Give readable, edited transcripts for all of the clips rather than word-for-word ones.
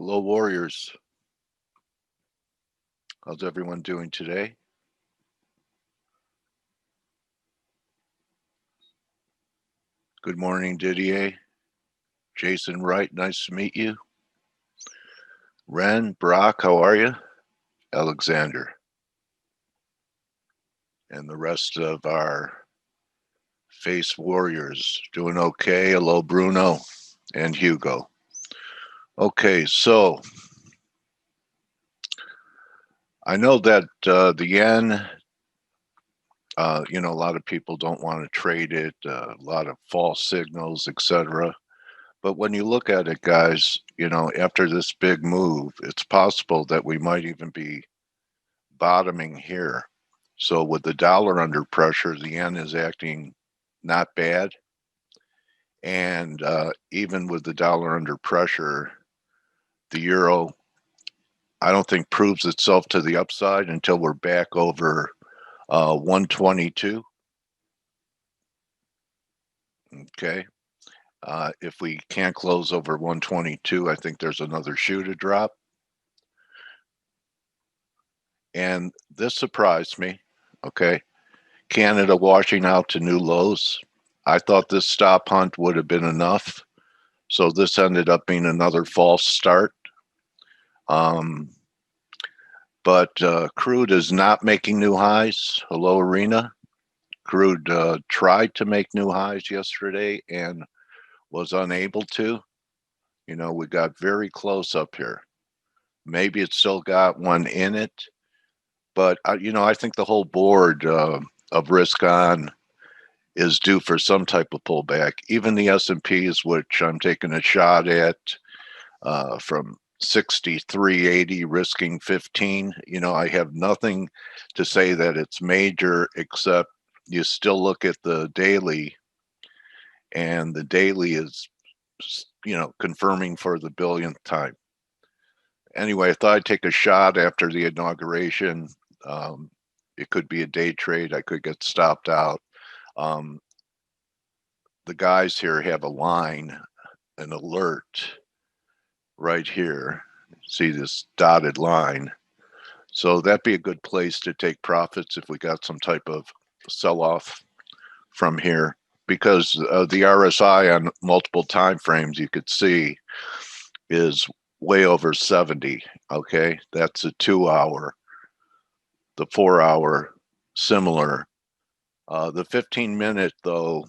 Hello, Warriors. How's everyone doing today? Good morning, Didier. Jason Wright, nice to meet you. Ren, Brock, how are you? Alexander. And the rest of our face warriors doing okay. Hello, Bruno and Hugo. Okay, so I know that the yen, a lot of people don't want to trade it, a lot of false signals, etc. But when you look at it, guys, after this big move, it's possible that we might even be bottoming here. So with the dollar under pressure, the yen is acting not bad. And even with the dollar under pressure, the euro, I don't think proves itself to the upside until we're back over 122. Okay. If we can't close over 122, I think there's another shoe to drop. And this surprised me. Okay. Canada washing out to new lows. I thought this stop hunt would have been enough. So this ended up being another false start. But crude is not making new highs. Hello, Arena. Crude tried to make new highs yesterday and was unable to. We got very close up here. Maybe it's still got one in it. But, I think the whole board of risk on is due for some type of pullback. Even the S&Ps, which I'm taking a shot at from 63.80 risking 15. I have nothing to say that it's major, except you still look at the daily, and the daily is confirming for the billionth time. Anyway, I thought I'd take a shot after the inauguration. It could be a day trade. I could get stopped out. The guys here have a line, an alert right here. See this dotted line. So that'd be a good place to take profits if we got some type of sell-off from here, because the RSI on multiple time frames you could see is way over 70. Okay, that's a 2-hour. The 4-hour similar. The 15-minute though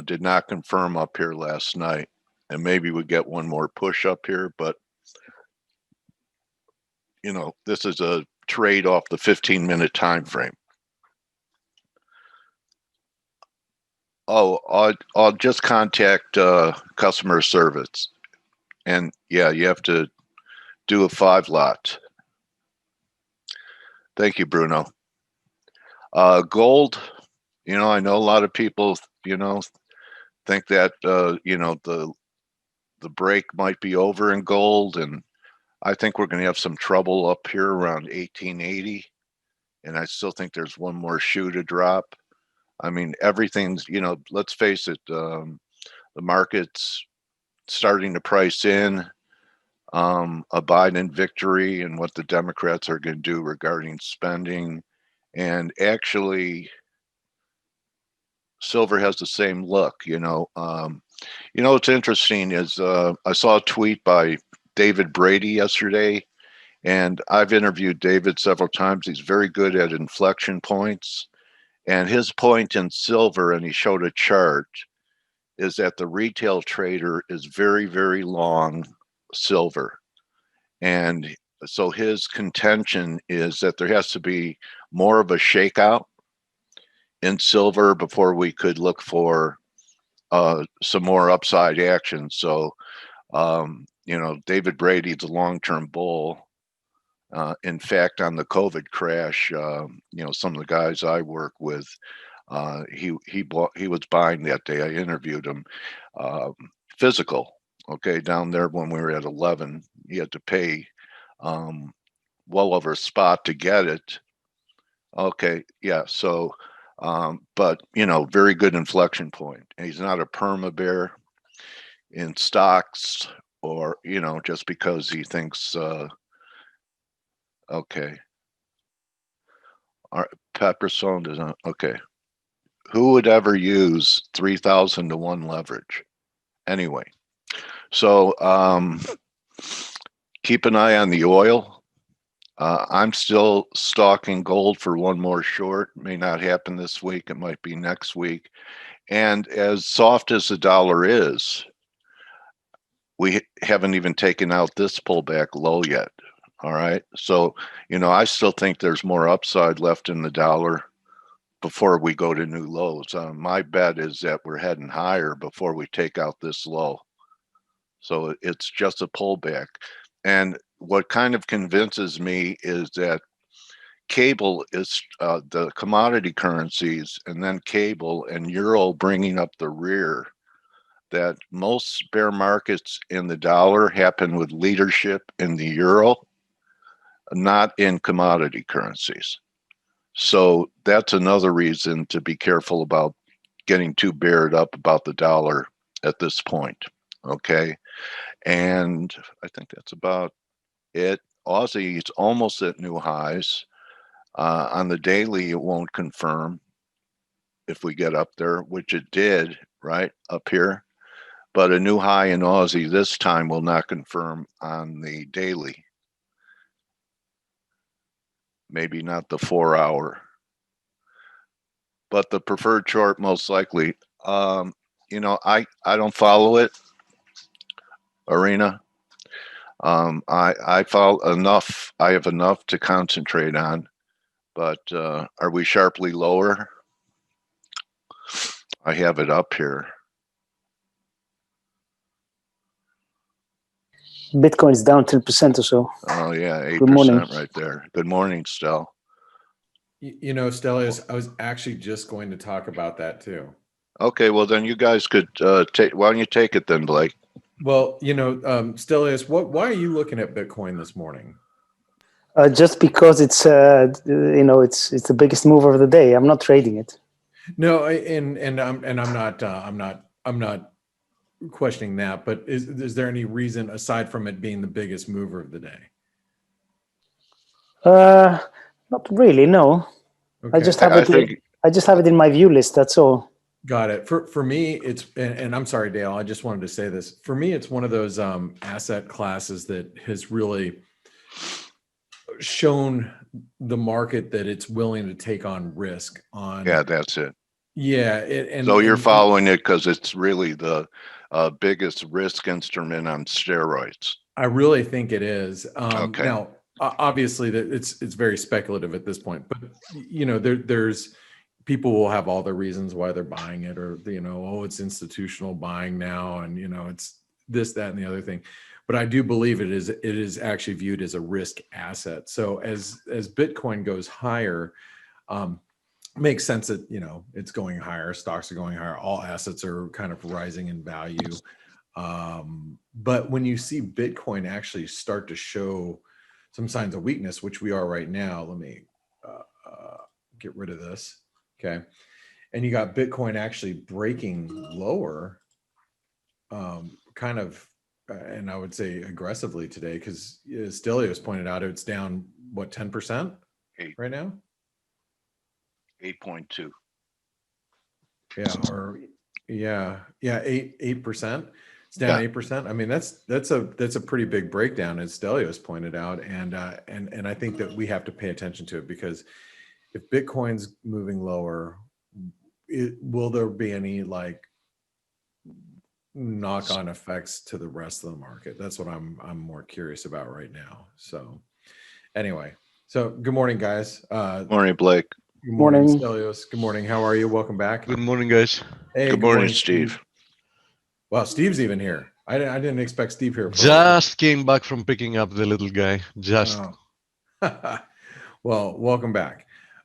did not confirm up here last night, and maybe we get one more push up here, but this is a trade off the 15-minute time frame. Oh, I'll just contact customer service, and yeah, you have to do a 5-lot. Thank you, Bruno. Gold, I know a lot of people, think that the break might be over in gold, and I think we're going to have some trouble up here around 1880, and I still think there's one more shoe to drop. I mean, everything's, let's face it, the market's starting to price in a Biden victory and what the Democrats are going to do regarding spending. And actually, silver has the same look. What's interesting is I saw a tweet by David Brady yesterday, and I've interviewed David several times. He's very good at inflection points. And his point in silver, and he showed a chart, is that the retail trader is very, very long silver. And so his contention is that there has to be more of a shakeout in silver before we could look for some more upside action. So, David Brady's a long-term bull. In fact, on the COVID crash, some of the guys I work with, he was buying that day. I interviewed him. Physical, okay, down there when we were at 11, he had to pay well over a spot to get it. Okay, yeah. So, but very good inflection point. And he's not a perma bear in stocks. or, just because he thinks, okay. Pepperstone does not, okay. Who would ever use 3,000 to 1 leverage? Anyway, so keep an eye on the oil. I'm still stalking gold for one more short. May not happen this week. It might be next week. And as soft as the dollar is, we haven't even taken out this pullback low yet. All right. So, I still think there's more upside left in the dollar before we go to new lows. My bet is that we're heading higher before we take out this low. So it's just a pullback. And what kind of convinces me is that cable is the commodity currencies, and then cable and euro bringing up the rear, that most bear markets in the dollar happen with leadership in the euro, not in commodity currencies. So that's another reason to be careful about getting too beared up about the dollar at this point. Okay. And I think that's about it. Aussie, it's almost at new highs. On the daily, it won't confirm if we get up there, which it did right up here. But a new high in Aussie this time will not confirm on the daily. Maybe not the 4-hour. But the preferred chart most likely. I don't follow it, Arena. I follow enough. I have enough to concentrate on. But are we sharply lower? I have it up here. Bitcoin's down 10% or so. Oh yeah, 8% right there. Good morning, Stel. Stelios, I was actually just going to talk about that too. Okay, well then you guys could take. Why don't you take it then, Blake? Well, Stelios, why are you looking at Bitcoin this morning? Just because it's it's the biggest mover of the day. I'm not trading it. No, I'm not questioning that. But is there any reason aside from it being the biggest mover of the day? Not really. No. Okay. I just have it in my view list. That's all. Got it. For me, it's and I'm sorry, Dale. I just wanted to say this. For me, it's one of those asset classes that has really shown the market that it's willing to take on risk on. Yeah, that's it. Yeah. So you're following it because it's really the biggest risk instrument on steroids. I really think it is. Okay. Now, obviously, that it's very speculative at this point, but there's people will have all their reasons why they're buying it, or it's institutional buying now, and it's this, that, and the other thing. But I do believe it is actually viewed as a risk asset. So as Bitcoin goes higher, makes sense that it's going higher, stocks are going higher, all assets are kind of rising in value. But when you see Bitcoin actually start to show some signs of weakness, which we are right now, let me get rid of this. Okay. And you got Bitcoin actually breaking lower, kind of, and I would say aggressively today, because as Stelios pointed out, it's down, what, 10% right now? 8.2. Yeah, 8%. It's down 8%. I mean, that's a pretty big breakdown, as Stelios pointed out, and I think that we have to pay attention to it, because if Bitcoin's moving lower, will there be any knock-on effects to the rest of the market? That's what I'm more curious about right now. So anyway, so good morning, guys. Morning, Blake. Good morning, Stelios. Good morning. How are you? Welcome back. Good morning, guys. Hey, good morning, Steve. Wow, Steve's even here. I didn't expect Steve here. Just came back from picking up the little guy. Just. Oh. Well, welcome back.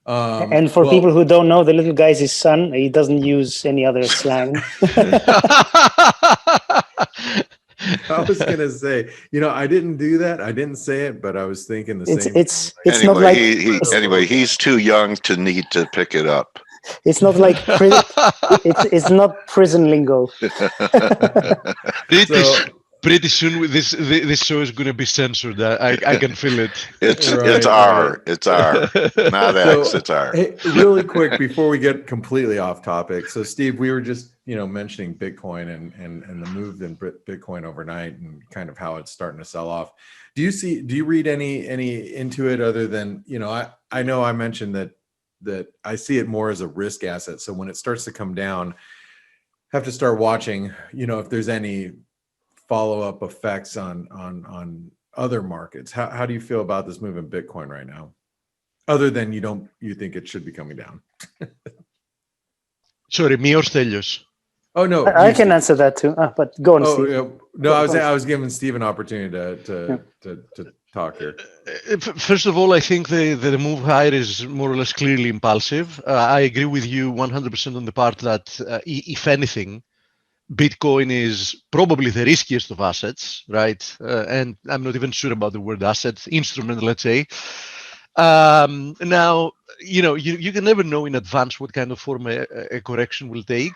And for people who don't know, the little guy's his son. He doesn't use any other slang. I was gonna say, I didn't do that. I didn't say it, but I was thinking the same. It's anyway, not like anyway, he's too young to need to pick it up. It's not like it's not prison lingo. Pretty soon with this show is going to be censored. I can feel it. It's Right, R. right. It's R. Not X. So, It's R. hey, really quick before we get completely off topic. So, Steve, we were just mentioning Bitcoin and the move in Bitcoin overnight and kind of how it's starting to sell off. Do you read any into it other than I know I mentioned that I see it more as a risk asset. So when it starts to come down, have to start watching if there's any follow-up effects on other markets. How do you feel about this move in Bitcoin right now? Other than you think it should be coming down? Sorry, me or Stelios? Oh no, I you, can Steve. answer that too. But go on, Oh Steve. yeah. No, I was giving Steve an opportunity to talk here. First of all, I think the move higher is more or less clearly impulsive. I agree with you 100% on the part that, if anything, Bitcoin is probably the riskiest of assets, right? And I'm not even sure about the word asset, instrument, let's say. Now, you can never know in advance what kind of form a correction will take.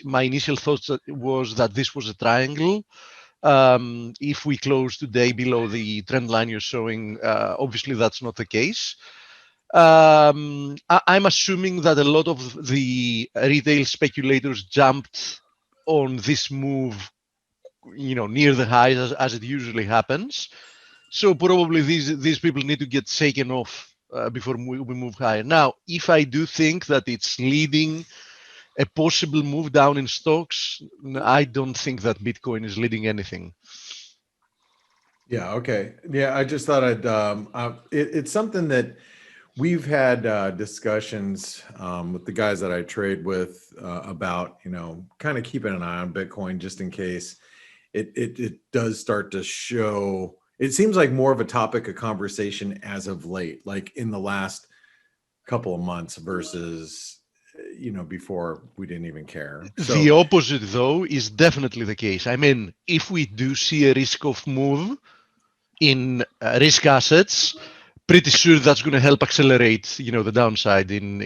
My initial thoughts was that this was a triangle. If we close today below the trend line you're showing, obviously that's not the case. I'm assuming that a lot of the retail speculators jumped on this move, near the highs as it usually happens. So probably these people need to get shaken off before we move higher. Now, if I do think that it's leading a possible move down in stocks, I don't think that Bitcoin is leading anything. Yeah. Okay. Yeah. I just thought it's something that we've had discussions with the guys that I trade with about, kind of keeping an eye on Bitcoin just in case it does start to show. It seems like more of a topic of conversation as of late, like in the last couple of months versus, before we didn't even care. So, the opposite, though, is definitely the case. I mean, if we do see a risk of move in risk assets, pretty sure that's going to help accelerate, the downside in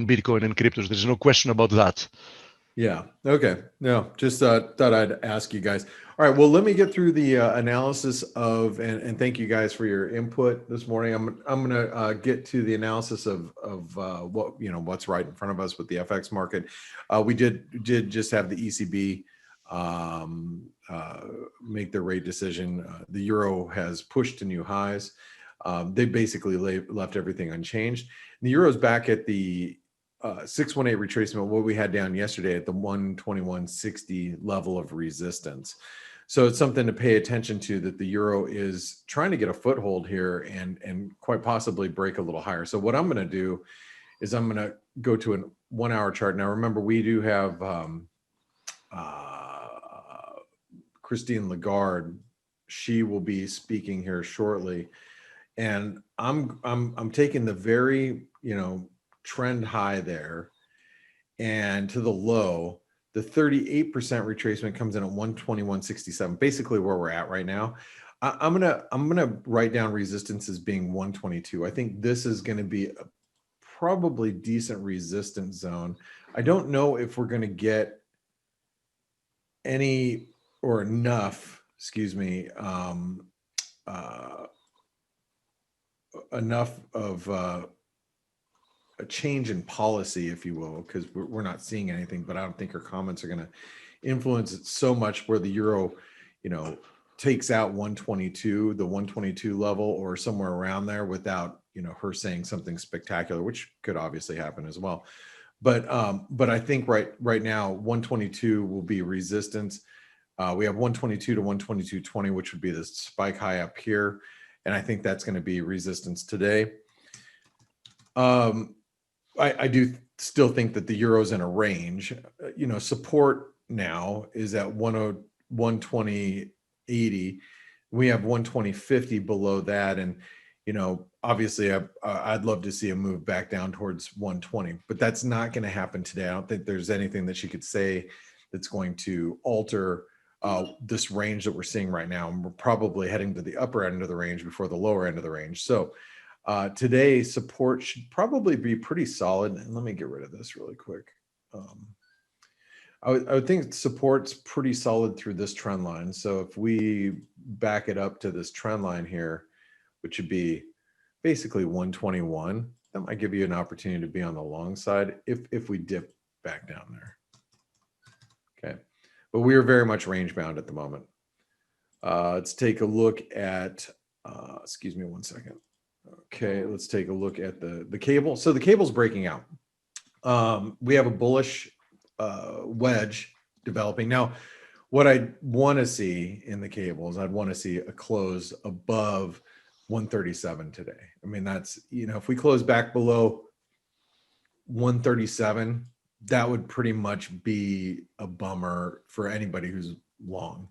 Bitcoin and cryptos. There's no question about that. yeah. Okay. No, just thought I'd ask you guys. All right. Well, let me get through the analysis of, and thank you guys for your input this morning. I'm going to get to the analysis of what, what's right in front of us with the FX market. We did just have the ECB make their rate decision. The euro has pushed to new highs. They basically left everything unchanged. The euro is back at the 618 retracement, what we had down yesterday at the 121.60 level of resistance. So it's something to pay attention to, that the euro is trying to get a foothold here and quite possibly break a little higher. So what I'm going to do is I'm going to go to a 1 hour chart. Now, remember, we do have Christine Lagarde. She will be speaking here shortly. And I'm taking the very, trend high there, and to the low, the 38% retracement comes in at 121.67, basically where we're at right now. I'm gonna write down resistance as being 122. I think this is going to be a probably decent resistance zone. I don't know if we're going to get any or enough, enough of a change in policy, if you will, because we're not seeing anything, but I don't think her comments are going to influence it so much where the euro, takes out 122, the 122 level or somewhere around there without, her saying something spectacular, which could obviously happen as well. But I think right now, 122 will be resistance. We have 122 to 122.20, which would be the spike high up here. And I think that's going to be resistance today. I do still think that the euro's in a range. Support now is at 120.80. We have 120.50 below that, and obviously I'd love to see a move back down towards 120, but that's not going to happen today. I don't think there's anything that she could say that's going to alter this range that we're seeing right now, and we're probably heading to the upper end of the range before the lower end of the range. So today, support should probably be pretty solid. And let me get rid of this really quick. I would think support's pretty solid through this trend line. So if we back it up to this trend line here, which would be basically 121, that might give you an opportunity to be on the long side if we dip back down there. Okay, but we are very much range bound at the moment. Let's take a look at, excuse me one second. Okay, let's take a look at the cable. So the cable's breaking out. We have a bullish wedge developing. Now, what I want to see in the cables, I'd want to see a close above 137 today. I mean, that's, you know, if we close back below 137, that would pretty much be a bummer for anybody who's long,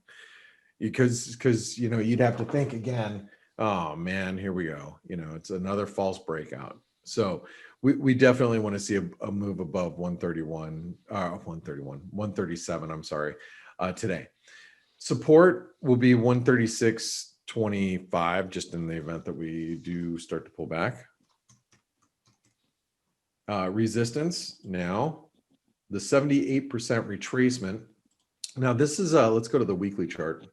because you know, you'd have to think again, oh man, here we go, you know, it's another false breakout. So we definitely want to see a move above 137, I'm sorry, today. Support will be 136.25, just in the event that we do start to pull back. Resistance now, the 78% retracement. Now this is let's go to the weekly chart.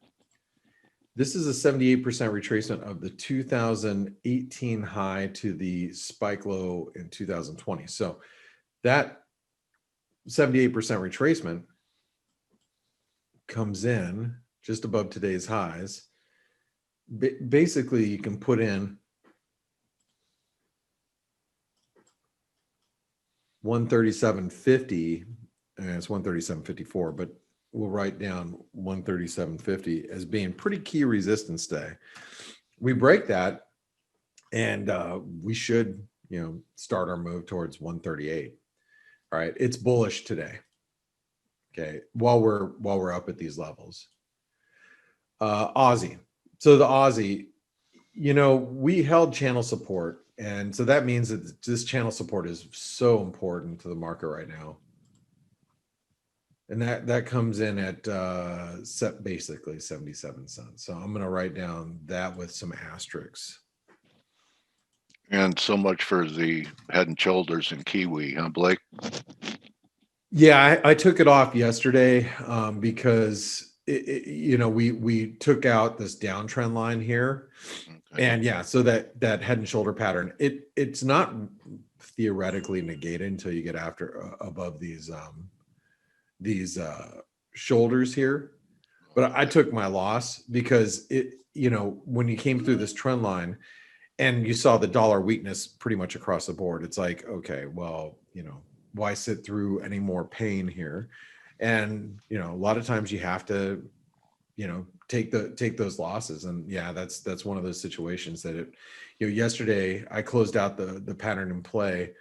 This is a 78% retracement of the 2018 high to the spike low in 2020. So that 78% retracement comes in just above today's highs. Basically, you can put in 137.50, and it's 137.54, but we'll write down 137.50 as being pretty key resistance day. We break that, and we should, you know, start our move towards 138. All right, it's bullish today. Okay, while we're up at these levels. Aussie. So the Aussie, you know, we held channel support, and so that means that this channel support is so important to the market right now. And that comes in at basically 77 cents. So I'm going to write down that with some asterisks. And so much for the head and shoulders and Kiwi, huh, Blake? Yeah, I took it off yesterday because you know, we took out this downtrend line here, okay. And yeah, so that head and shoulder pattern, it's not theoretically negated until you get after above these shoulders here. But I took my loss because it, you know, when you came through this trend line and you saw the dollar weakness pretty much across the board, it's like, okay, well, you know, why sit through any more pain here? And, you know, a lot of times you have to, you know, take those losses. And yeah, that's one of those situations that it, you know, yesterday I closed out the pattern in play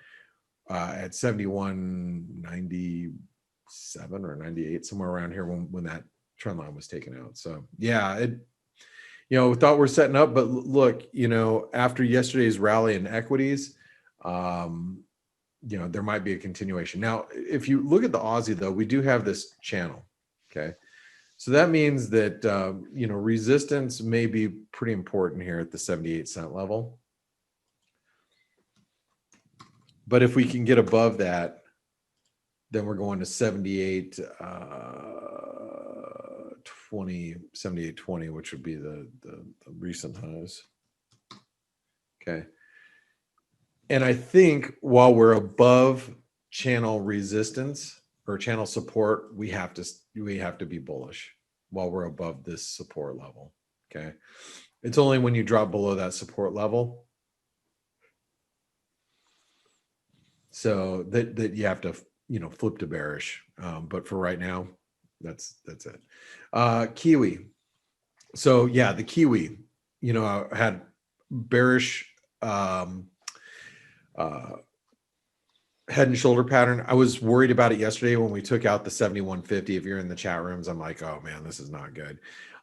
at 71.97 or 98, somewhere around here when that trend line was taken out. So yeah, it, you know, we thought we're setting up, but look, you know, after yesterday's rally in equities, you know, there might be a continuation. Now, if you look at the Aussie, though, we do have this channel. Okay. So that means that, you know, resistance may be pretty important here at the 78 cent level. But if we can get above that, then we're going to 78.20, which would be the recent highs. Okay. And I think while we're above channel resistance or channel support, we have to be bullish while we're above this support level. Okay. It's only when you drop below that support level so that you have to, you know, flip to bearish. But for right now, that's it. Kiwi. So yeah, the Kiwi, you know, had bearish head and shoulder pattern. I was worried about it yesterday when we took out the 71.50. If you're in the chat rooms, I'm like, oh man, this is not good.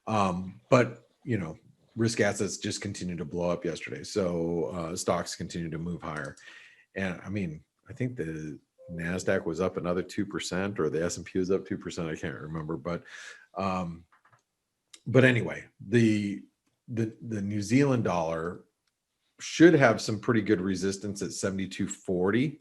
But you know, risk assets just continued to blow up yesterday. So stocks continue to move higher. And I mean, I think the NASDAQ was up another 2% or the S&P was up 2%. I can't remember, but anyway, the New Zealand dollar should have some pretty good resistance at 72.40.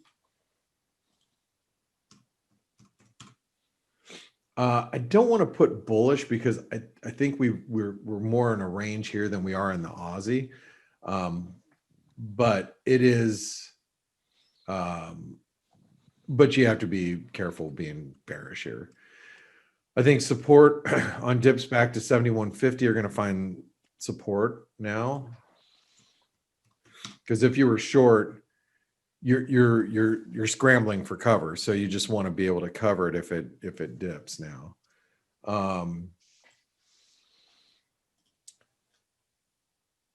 I don't want to put bullish because I think we're more in a range here than we are in the Aussie. But it is, but you have to be careful being bearish here. I think support on dips back to 71.50 are going to find support now. Because if you were short, you're scrambling for cover, so you just want to be able to cover it if it dips now.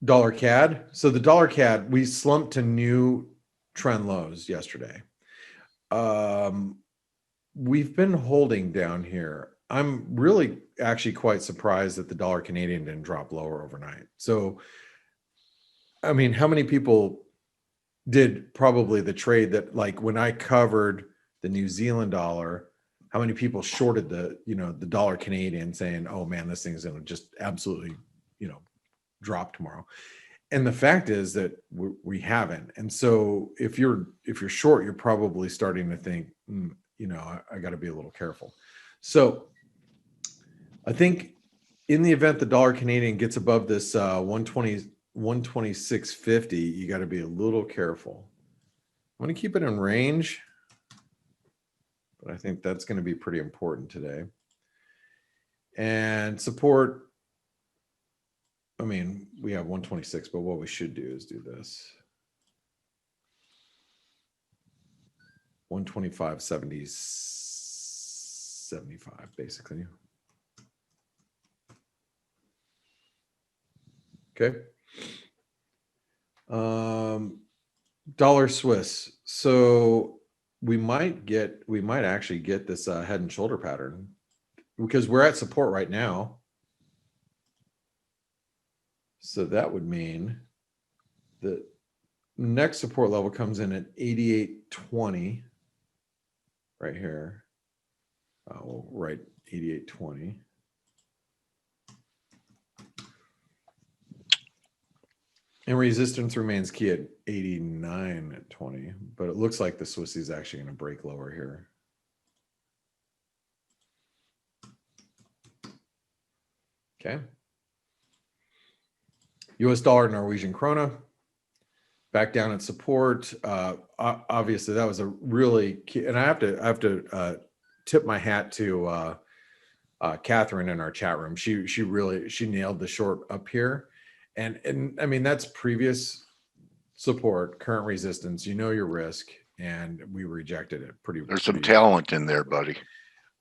Dollar CAD. So the dollar CAD, we slumped to new trend lows yesterday. We've been holding down here. I'm really actually quite surprised that the dollar Canadian didn't drop lower overnight. So, I mean, how many people did probably the trade that, like, when I covered the New Zealand dollar, how many people shorted the, the dollar Canadian saying, oh man, this thing's going to just absolutely, drop tomorrow. And the fact is that we haven't. And so if you're short, you're probably starting to think, I got to be a little careful. So I think in the event the dollar Canadian gets above this 126.50, you got to be a little careful. I'm going to keep it in range, but I think that's going to be pretty important today. And support, I mean, we have 126, but what we should do is do this. 125.70, 75, basically. Okay. Dollar Swiss. So we might actually get this head and shoulder pattern because we're at support right now. So that would mean the next support level comes in at 88.20 right here. We'll write 88.20. And resistance remains key at 89.20, but it looks like the Swissy is actually going to break lower here. Okay. US dollar, Norwegian krona, back down at support. Obviously, that was a really key, and I have to tip my hat to Catherine in our chat room. She nailed the short up here, and I mean that's previous support, current resistance. You know your risk, and we rejected it pretty. There's some talent in there, buddy.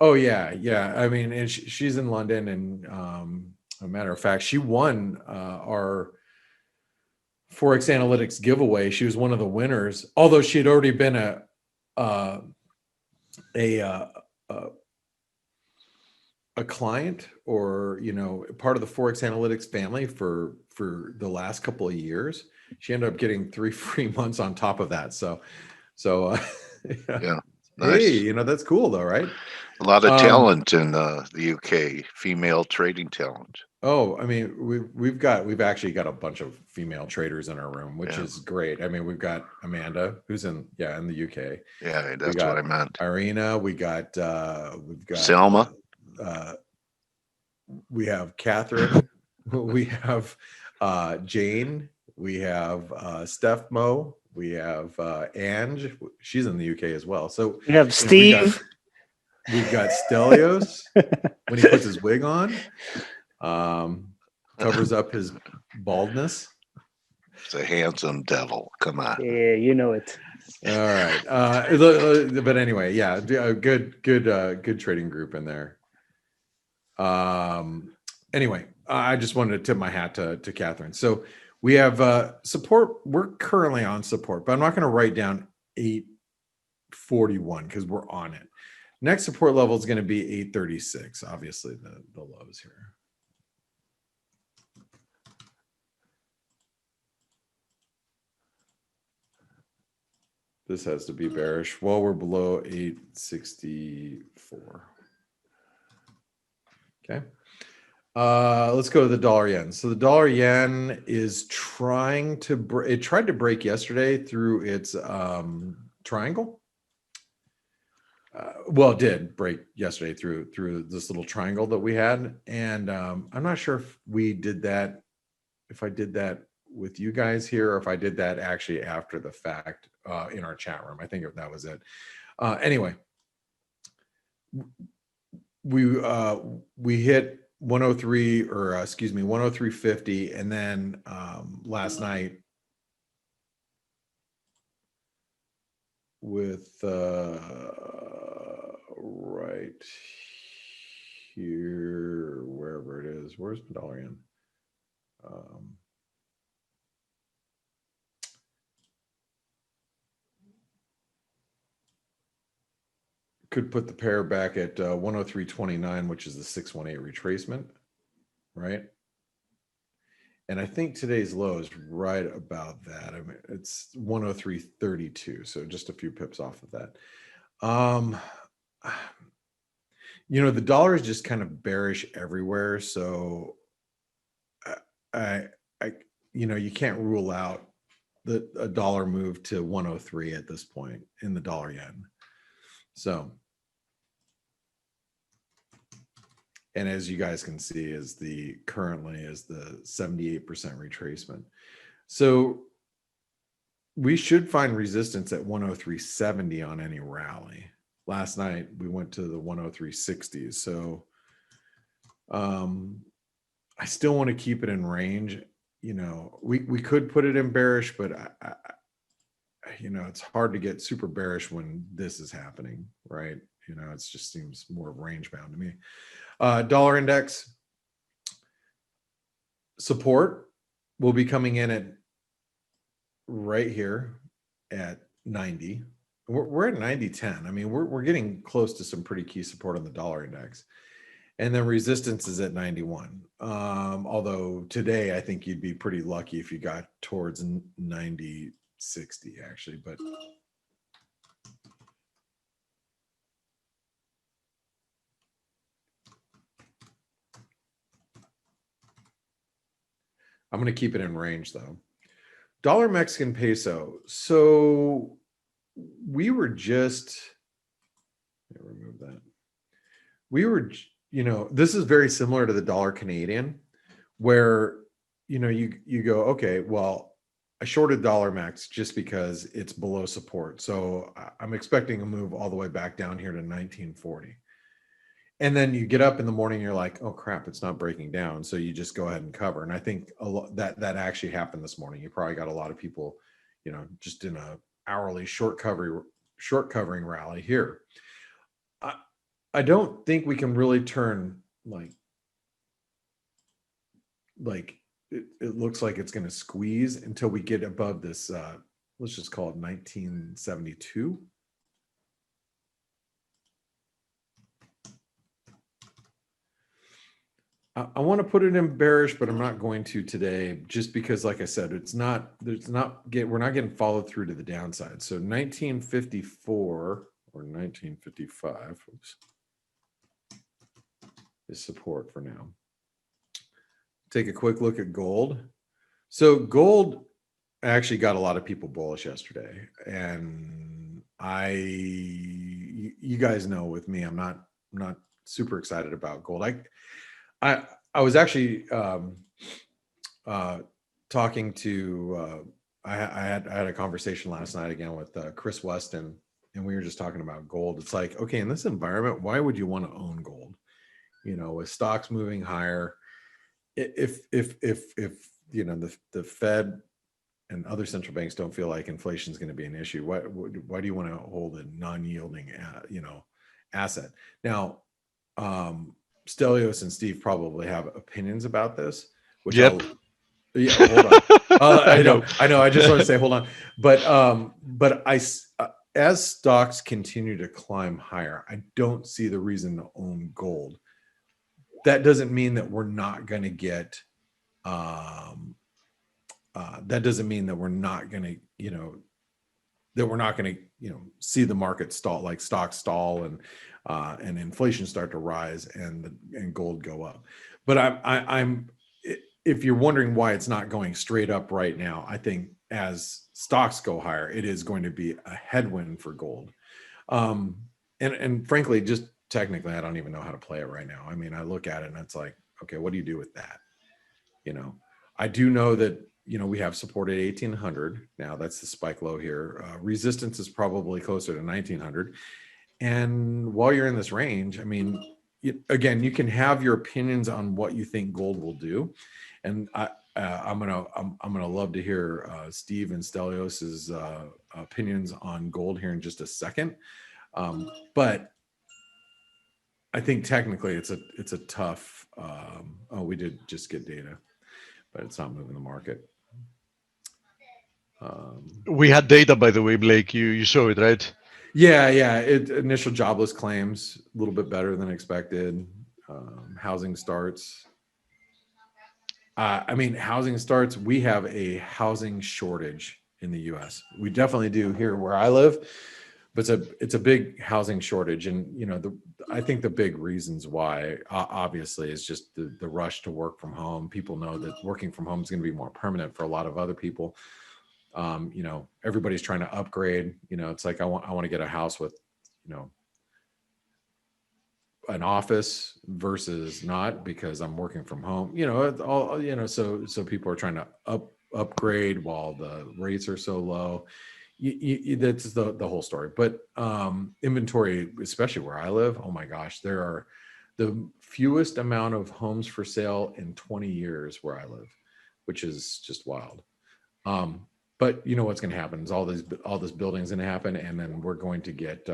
Oh yeah. I mean, and she's in London, and a matter of fact, she won our ForexAnalytix giveaway. She was one of the winners, although she had already been a client, or part of the ForexAnalytix family for the last couple of years. She ended up getting 3 free months on top of that. So yeah. Nice. Hey, that's cool though, right? A lot of talent in the UK, female trading talent. Oh, I mean, we've actually got a bunch of female traders in our room, which is great. I mean, we've got Amanda, who's in the UK. Yeah, that's what I meant. Irina, we've got Selma. We have Catherine, we have Jane, we have Steph Mo, we have Ange. She's in the UK as well. So we have Steve. We've got Stelios when he puts his wig on. Covers up his baldness. It's a handsome devil. Come on. Yeah, you know it. All right. But anyway, yeah, a good trading group in there. Anyway, I just wanted to tip my hat to Catherine. So we have support. We're currently on support, but I'm not going to write down 841 because we're on it. Next support level is going to be 836. Obviously, the lows here. This has to be bearish. Well, we're below 864. Okay. Let's go to the dollar yen. So the dollar yen is trying to it tried to break yesterday through its triangle. well, it did break yesterday through this little triangle that we had, and I'm not sure if we did that, if I did that with you guys here, or if I did that actually after the fact in our chat room. I think that was it. Anyway, we hit 103, or excuse me, 103.50, and then last night with right here, wherever it is, where's the dollar yen? Could put the pair back at 103.29, which is the 618 retracement, right? And I think today's low is right about that. I mean, it's 103.32, so just a few pips off of that. You know, the dollar is just kind of bearish everywhere, so I you know, you can't rule out a dollar move to 103 at this point in the dollar yen. So, and as you guys can see, currently is the 78% retracement. So we should find resistance at 103.70 on any rally. Last night we went to the 103.60s. So I still want to keep it in range. You know, we could put it in bearish, but you know, it's hard to get super bearish when this is happening, right? You know, it just seems more range bound to me. Dollar index support will be coming in at right here at 90. We're at 90.10. I mean, we're getting close to some pretty key support on the dollar index. And then resistance is at 91. Although today, I think you'd be pretty lucky if you got towards 90.60 actually, but I'm going to keep it in range though. Dollar Mexican peso. So we were just, remove that. We were, you know, this is very similar to the dollar Canadian, where, you know, you go, okay, well, I shorted dollar mex just because it's below support. So I'm expecting a move all the way back down here to 1940. And then you get up in the morning, you're like, oh crap, it's not breaking down. So you just go ahead and cover. And I think that actually happened this morning. You probably got a lot of people, you know, just in a hourly short covering rally here. I don't think we can really turn like it looks like it's going to squeeze until we get above this, let's just call it 1972. I want to put it in bearish, but I'm not going to today, just because, like I said, we're not getting followed through to the downside. So 1954 or 1955 is support for now. Take a quick look at gold. So gold actually got a lot of people bullish yesterday, and you guys know with me, I'm not super excited about gold. I was actually talking to I had a conversation last night again with Chris Weston, and we were just talking about gold. It's like, okay, in this environment, why would you want to own gold? You know, with stocks moving higher, if you know the Fed and other central banks don't feel like inflation is going to be an issue, why do you want to hold a non-yielding asset? Now, Stelios and Steve probably have opinions about this, which Yep. Yeah, hold on. I know. I just want to say, hold on. But as stocks continue to climb higher, I don't see the reason to own gold. That doesn't mean that we're not going to get. That doesn't mean that we're not going to, see the market stall, like stocks stall and inflation start to rise and gold go up. But I'm if you're wondering why it's not going straight up right now, I think as stocks go higher, it is going to be a headwind for gold. and frankly, just technically, I don't even know how to play it right now. I mean, I look at it and it's like, okay, what do you do with that? You know, I do know that, you know, we have support at 1800. Now that's the spike low here. Resistance is probably closer to 1900. And while you're in this range, I mean, again, you can have your opinions on what you think gold will do. And I'm gonna love to hear Steve and Stelios's opinions on gold here in just a second. But I think technically it's a tough. Oh, we did just get data, but it's not moving the market. We had data, by the way, Blake. You saw it, right? Yeah. Initial jobless claims a little bit better than expected. Housing starts. I mean, housing starts. We have a housing shortage in the U.S. We definitely do here where I live, but it's a big housing shortage, and you know, I think the big reasons why obviously is just the rush to work from home. People know that working from home is going to be more permanent for a lot of other people. You know, everybody's trying to upgrade. You know, it's like I want to get a house with, you know, an office versus not because I'm working from home. You know, all, you know, so people are trying to upgrade while the rates are so low. That's the whole story. But inventory, especially where I live, oh my gosh, there are the fewest amount of homes for sale in 20 years where I live, which is just wild. But you know what's going to happen is all this building is going to happen, and then we're going to get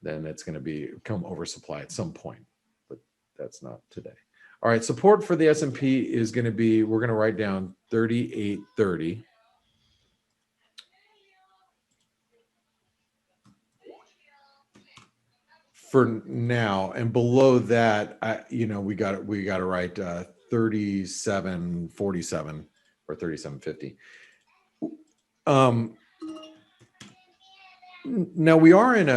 then it's going to become oversupply at some point, but that's not today. All right, support for the S&P is going to be, we're going to write down 3830. For now, and below that, you know, we got to write 3747 or 3750. Now we are in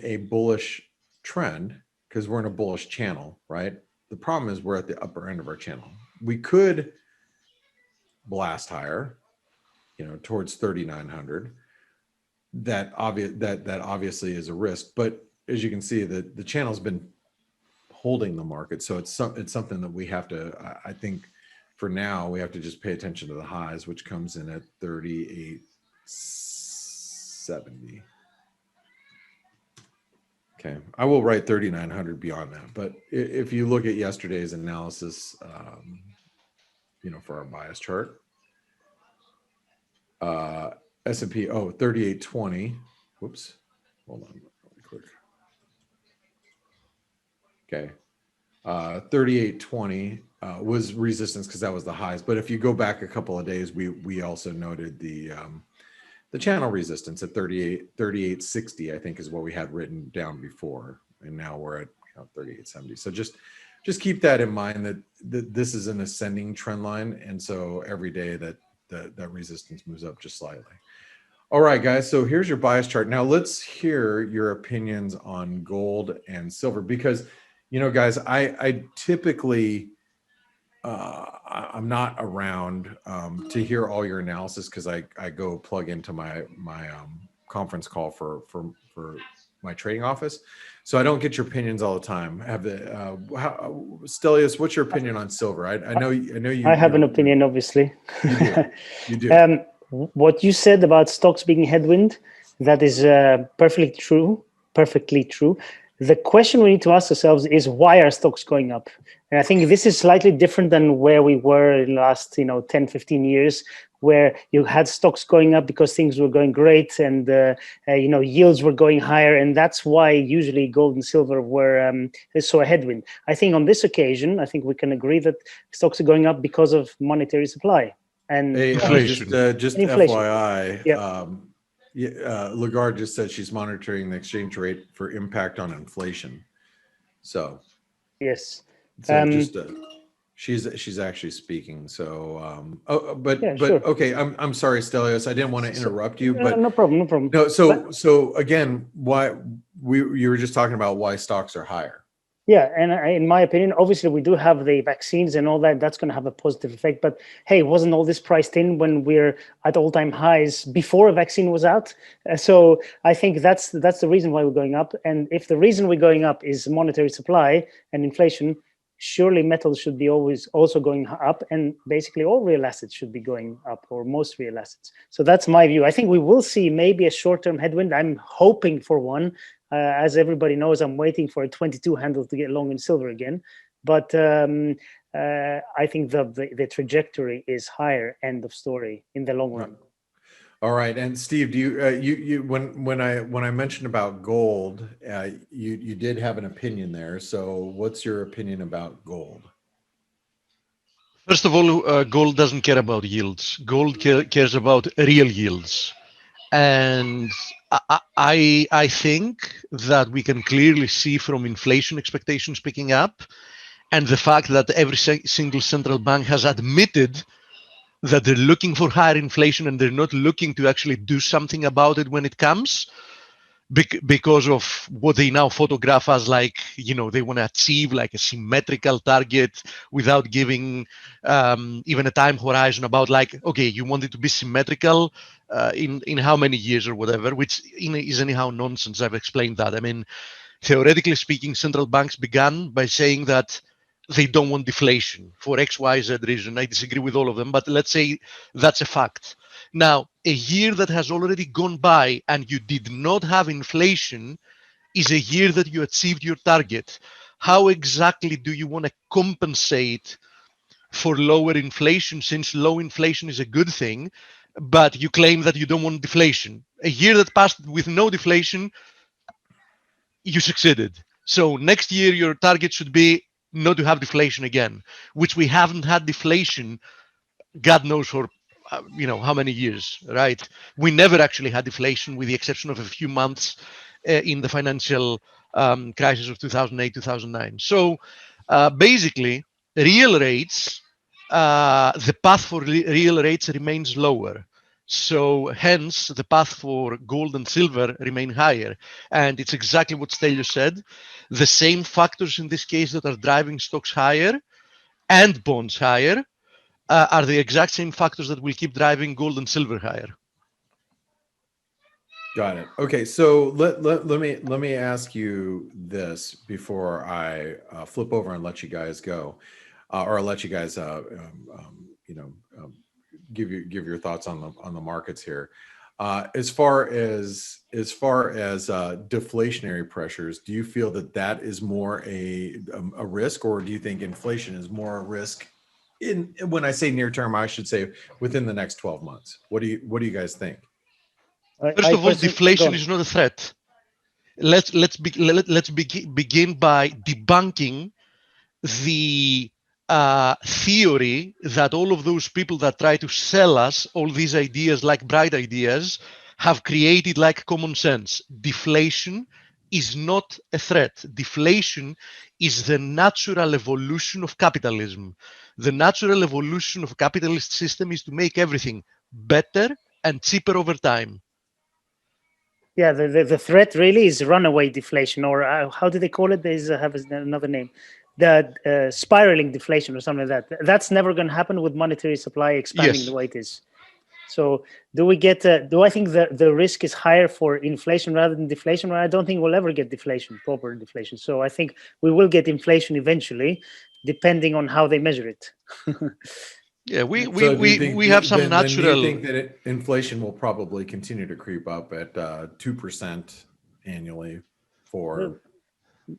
a bullish trend because we're in a bullish channel, right? The problem is we're at the upper end of our channel. We could blast higher, you know, towards 3,900. That obviously is a risk, but as you can see, the channel's been holding the market, so it's something that we have to. I think for now we have to just pay attention to the highs, which comes in at 3870. Okay, I will write 3,900 beyond that, but if you look at yesterday's analysis, you know, for our bias chart, S&P, 3820. Whoops, hold on really quick. Okay, 3820 was resistance because that was the highs. But if you go back a couple of days, we also noted the channel resistance at 3860, I think is what we had written down before, and now we're at 3870. So just keep that in mind that this is an ascending trend line, and so every day that resistance moves up just slightly. All right, guys, so here's your bias chart. Now let's hear your opinions on gold and silver, because, you know, guys, I typically, I'm not around to hear all your analysis because I go plug into my conference call for my trading office. So I don't get your opinions all the time. Stelios, what's your opinion on silver? I know you. I have an opinion, obviously. You do. What you said about stocks being headwind, that is perfectly true. The question we need to ask ourselves is, why are stocks going up? And I think this is slightly different than where we were in the last 10, 15 years, where you had stocks going up because things were going great and yields were going higher. And that's why usually gold and silver were saw a headwind. I think on this occasion, I think we can agree that stocks are going up because of monetary supply. And inflation. Just inflation. FYI, Yeah. Lagarde just said she's monitoring the exchange rate for impact on inflation. So yes, she's actually speaking. So sure. okay, I'm sorry, Stelios, I didn't want to interrupt you, but no problem. No, so again, why you were just talking about why stocks are higher. Yeah, and in my opinion, obviously we do have the vaccines and all that. That's going to have a positive effect. But hey, wasn't all this priced in when we're at all-time highs before a vaccine was out? So I think that's the reason why we're going up. And if the reason we're going up is monetary supply and inflation, surely metals should be always also going up, and basically all real assets should be going up, or most real assets. So that's my view. I think we will see maybe a short-term headwind. I'm hoping for one. As everybody knows, I'm waiting for a 22 handle to get long in silver again. But I think the trajectory is higher, end of story, in the long run. All right, and Steve, do you when I mentioned about gold, you did have an opinion there. So what's your opinion about gold? First of all, gold doesn't care about yields. Gold cares about real yields. And I think that we can clearly see from inflation expectations picking up, and the fact that every single central bank has admitted that they're looking for higher inflation and they're not looking to actually do something about it when it comes, because of what they now photograph as, like, they want to achieve like a symmetrical target without giving even a time horizon about, like, okay, you want it to be symmetrical in how many years or whatever, which is anyhow nonsense. I've explained that. I mean, theoretically speaking, central banks began by saying that they don't want deflation for X, Y, Z reason. I disagree with all of them, but let's say that's a fact. Now, a year that has already gone by and you did not have inflation is a year that you achieved your target. How exactly do you want to compensate for lower inflation, since low inflation is a good thing, but you claim that you don't want deflation? A year that passed with no deflation, you succeeded. So next year, your target should be not to have deflation again, which we haven't had deflation, God knows, for how many years, right? We never actually had deflation, with the exception of a few months in the financial crisis of 2008, 2009. So basically, real rates, the path for real rates remains lower. So hence, the path for gold and silver remain higher. And it's exactly what Stelio said. The same factors in this case that are driving stocks higher and bonds higher are the exact same factors that will keep driving gold and silver higher. Got it. Okay, so let me ask you this before I flip over and let you guys go, or let you guys give your thoughts on the markets here. As far as deflationary pressures, do you feel that is more a risk, or do you think inflation is more a risk? When I say near term, I should say within the next 12 months. What do you guys think? First of all, deflation is not a threat. Let's begin by debunking the theory that all of those people that try to sell us all these ideas, like bright ideas, have created like common sense. Deflation is not a threat. Deflation is the natural evolution of capitalism. The natural evolution of a capitalist system is to make everything better and cheaper over time. Yeah, the threat really is runaway deflation, or how do they call it? They have another name, the spiraling deflation or something like that. That's never going to happen with monetary supply expanding the way it is. So do I think the risk is higher for inflation rather than deflation? Well, I don't think we'll ever get proper deflation. So I think we will get inflation eventually, depending on how they measure it. Yeah, we have some natural. Do you think that inflation will probably continue to creep up at 2% annually?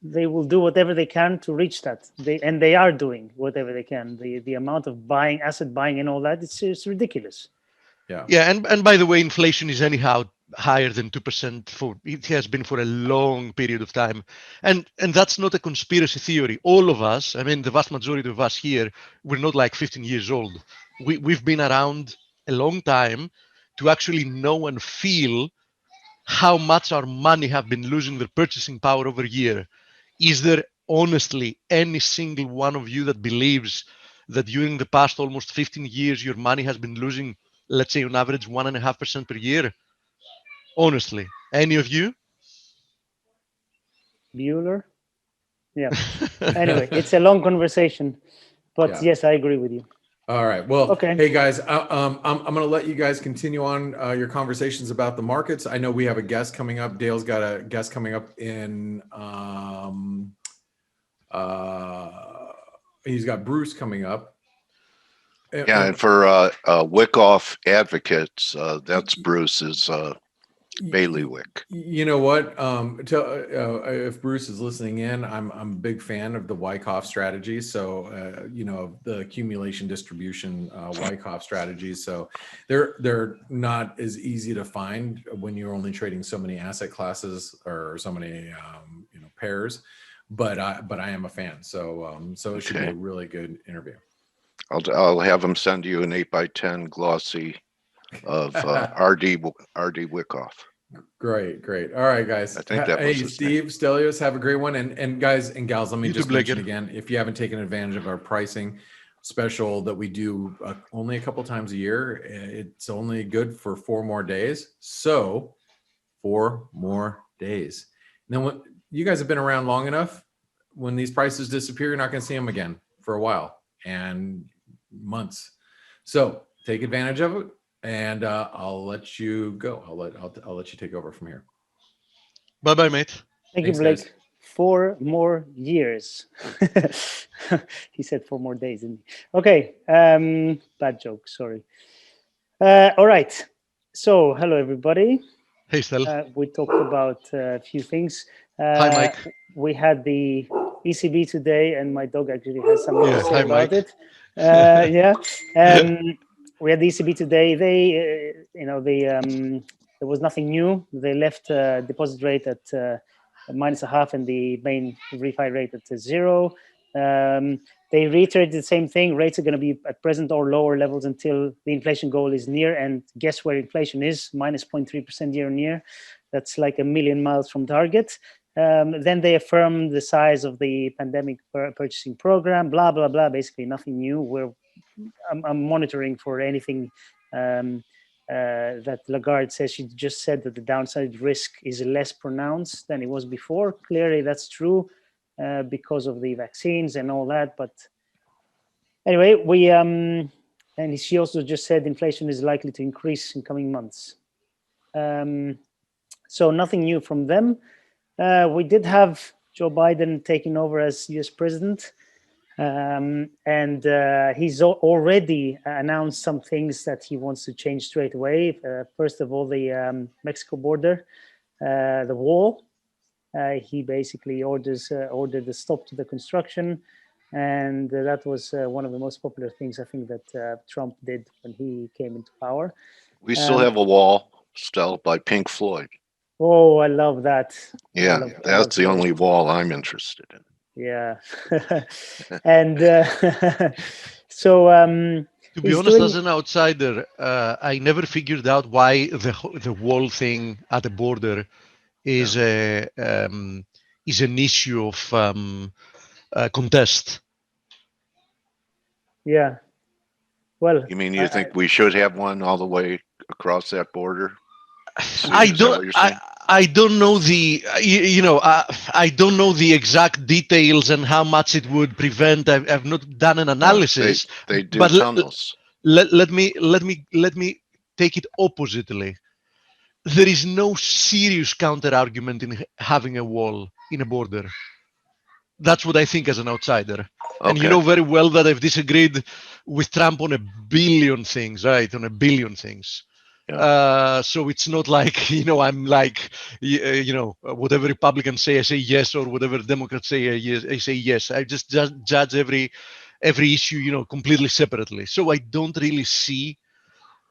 They will do whatever they can to reach that. They are doing whatever they can. The amount of asset buying and all that, it's ridiculous. Yeah, and by the way, inflation is anyhow higher than 2%. It has been for a long period of time, and that's not a conspiracy theory. All of us, I mean, the vast majority of us here, we're not like 15 years old. We've been around a long time to actually know and feel how much our money have been losing their purchasing power over a year. Is there honestly any single one of you that believes that during the past almost 15 years your money has been losing, let's say on average, 1.5% per year? Honestly, any of you? Bueller? Yeah. Anyway, it's a long conversation, but Yeah. yes, I agree with you. All right. Well, Okay. hey guys, I'm going to let you guys continue on your conversations about the markets. I know we have a guest coming up. Dale's got a guest coming up in, he's got Bruce coming up. Yeah, and for Wyckoff advocates, that's Bruce's bailiwick. You know what? If Bruce is listening in, I'm a big fan of the Wyckoff strategy. So you know, the accumulation distribution Wyckoff strategies. So they're not as easy to find when you're only trading so many asset classes or so many pairs. But I am a fan. So so it should be a really good interview. I'll have him send you an 8x10 glossy of RD Wyckoff. Great. All right, guys. I think that was hey, his Steve, Stelios, have a great one. And guys and gals, let me You just too, mention Blake. again, if you haven't taken advantage of our pricing special that we do only a couple times a year, it's only good for 4 more days. So 4 more days. And then when you guys have been around long enough, when these prices disappear, you're not going to see them again for a while and months. So take advantage of it. And I'll let you go. I'll let you take over from here. Bye, mate. Thank Thanks, you, Blake. guys. 4 more years. He said 4 more days, didn't he? Okay. Bad joke. Sorry. All right. So, hello, everybody. Hey, Stel. We talked about a few things. Hi, Mike. We had the ECB today, and my dog actually has something to Yeah, say hi, about Mike. it. Yeah. We had the ECB today. They, there was nothing new. They left deposit rate at -0.5 and the main refi rate at 0. They reiterated the same thing. Rates are going to be at present or lower levels until the inflation goal is near. And guess where inflation is? -0.3% year on year. That's like a million miles from target. Then they affirmed the size of the pandemic purchasing program, blah, blah, blah. Basically nothing new. I'm monitoring for anything that Lagarde says. She just said that the downside risk is less pronounced than it was before. Clearly that's true because of the vaccines and all that. But anyway, and she also just said inflation is likely to increase in coming months. So nothing new from them. We did have Joe Biden taking over as US president. And he's already announced some things that he wants to change straight away. First of all, the Mexico border, the wall. He basically ordered a stop to the construction. And that was one of the most popular things I think that Trump did when he came into power. We still have a wall, Stel, by Pink Floyd. Oh, I love that. Yeah, that's the only wall I'm interested in. Yeah. And so to be honest, as an outsider, I never figured out why the wall thing at the border is an issue of contest. Yeah. Well, you mean you think we should have one all the way across that border? I don't know the I don't know the exact details and how much it would prevent. I've not done an analysis. They do but tunnels. Let me take it oppositely. There is no serious counter argument in having a wall in a border. That's what I think as an outsider. Okay. And you know very well that I've disagreed with Trump on a billion things, right? On a billion things. Yeah. So it's not like, I'm like, whatever Republicans say, I say yes, or whatever Democrats say, I say yes. I just judge every issue, completely separately. So I don't really see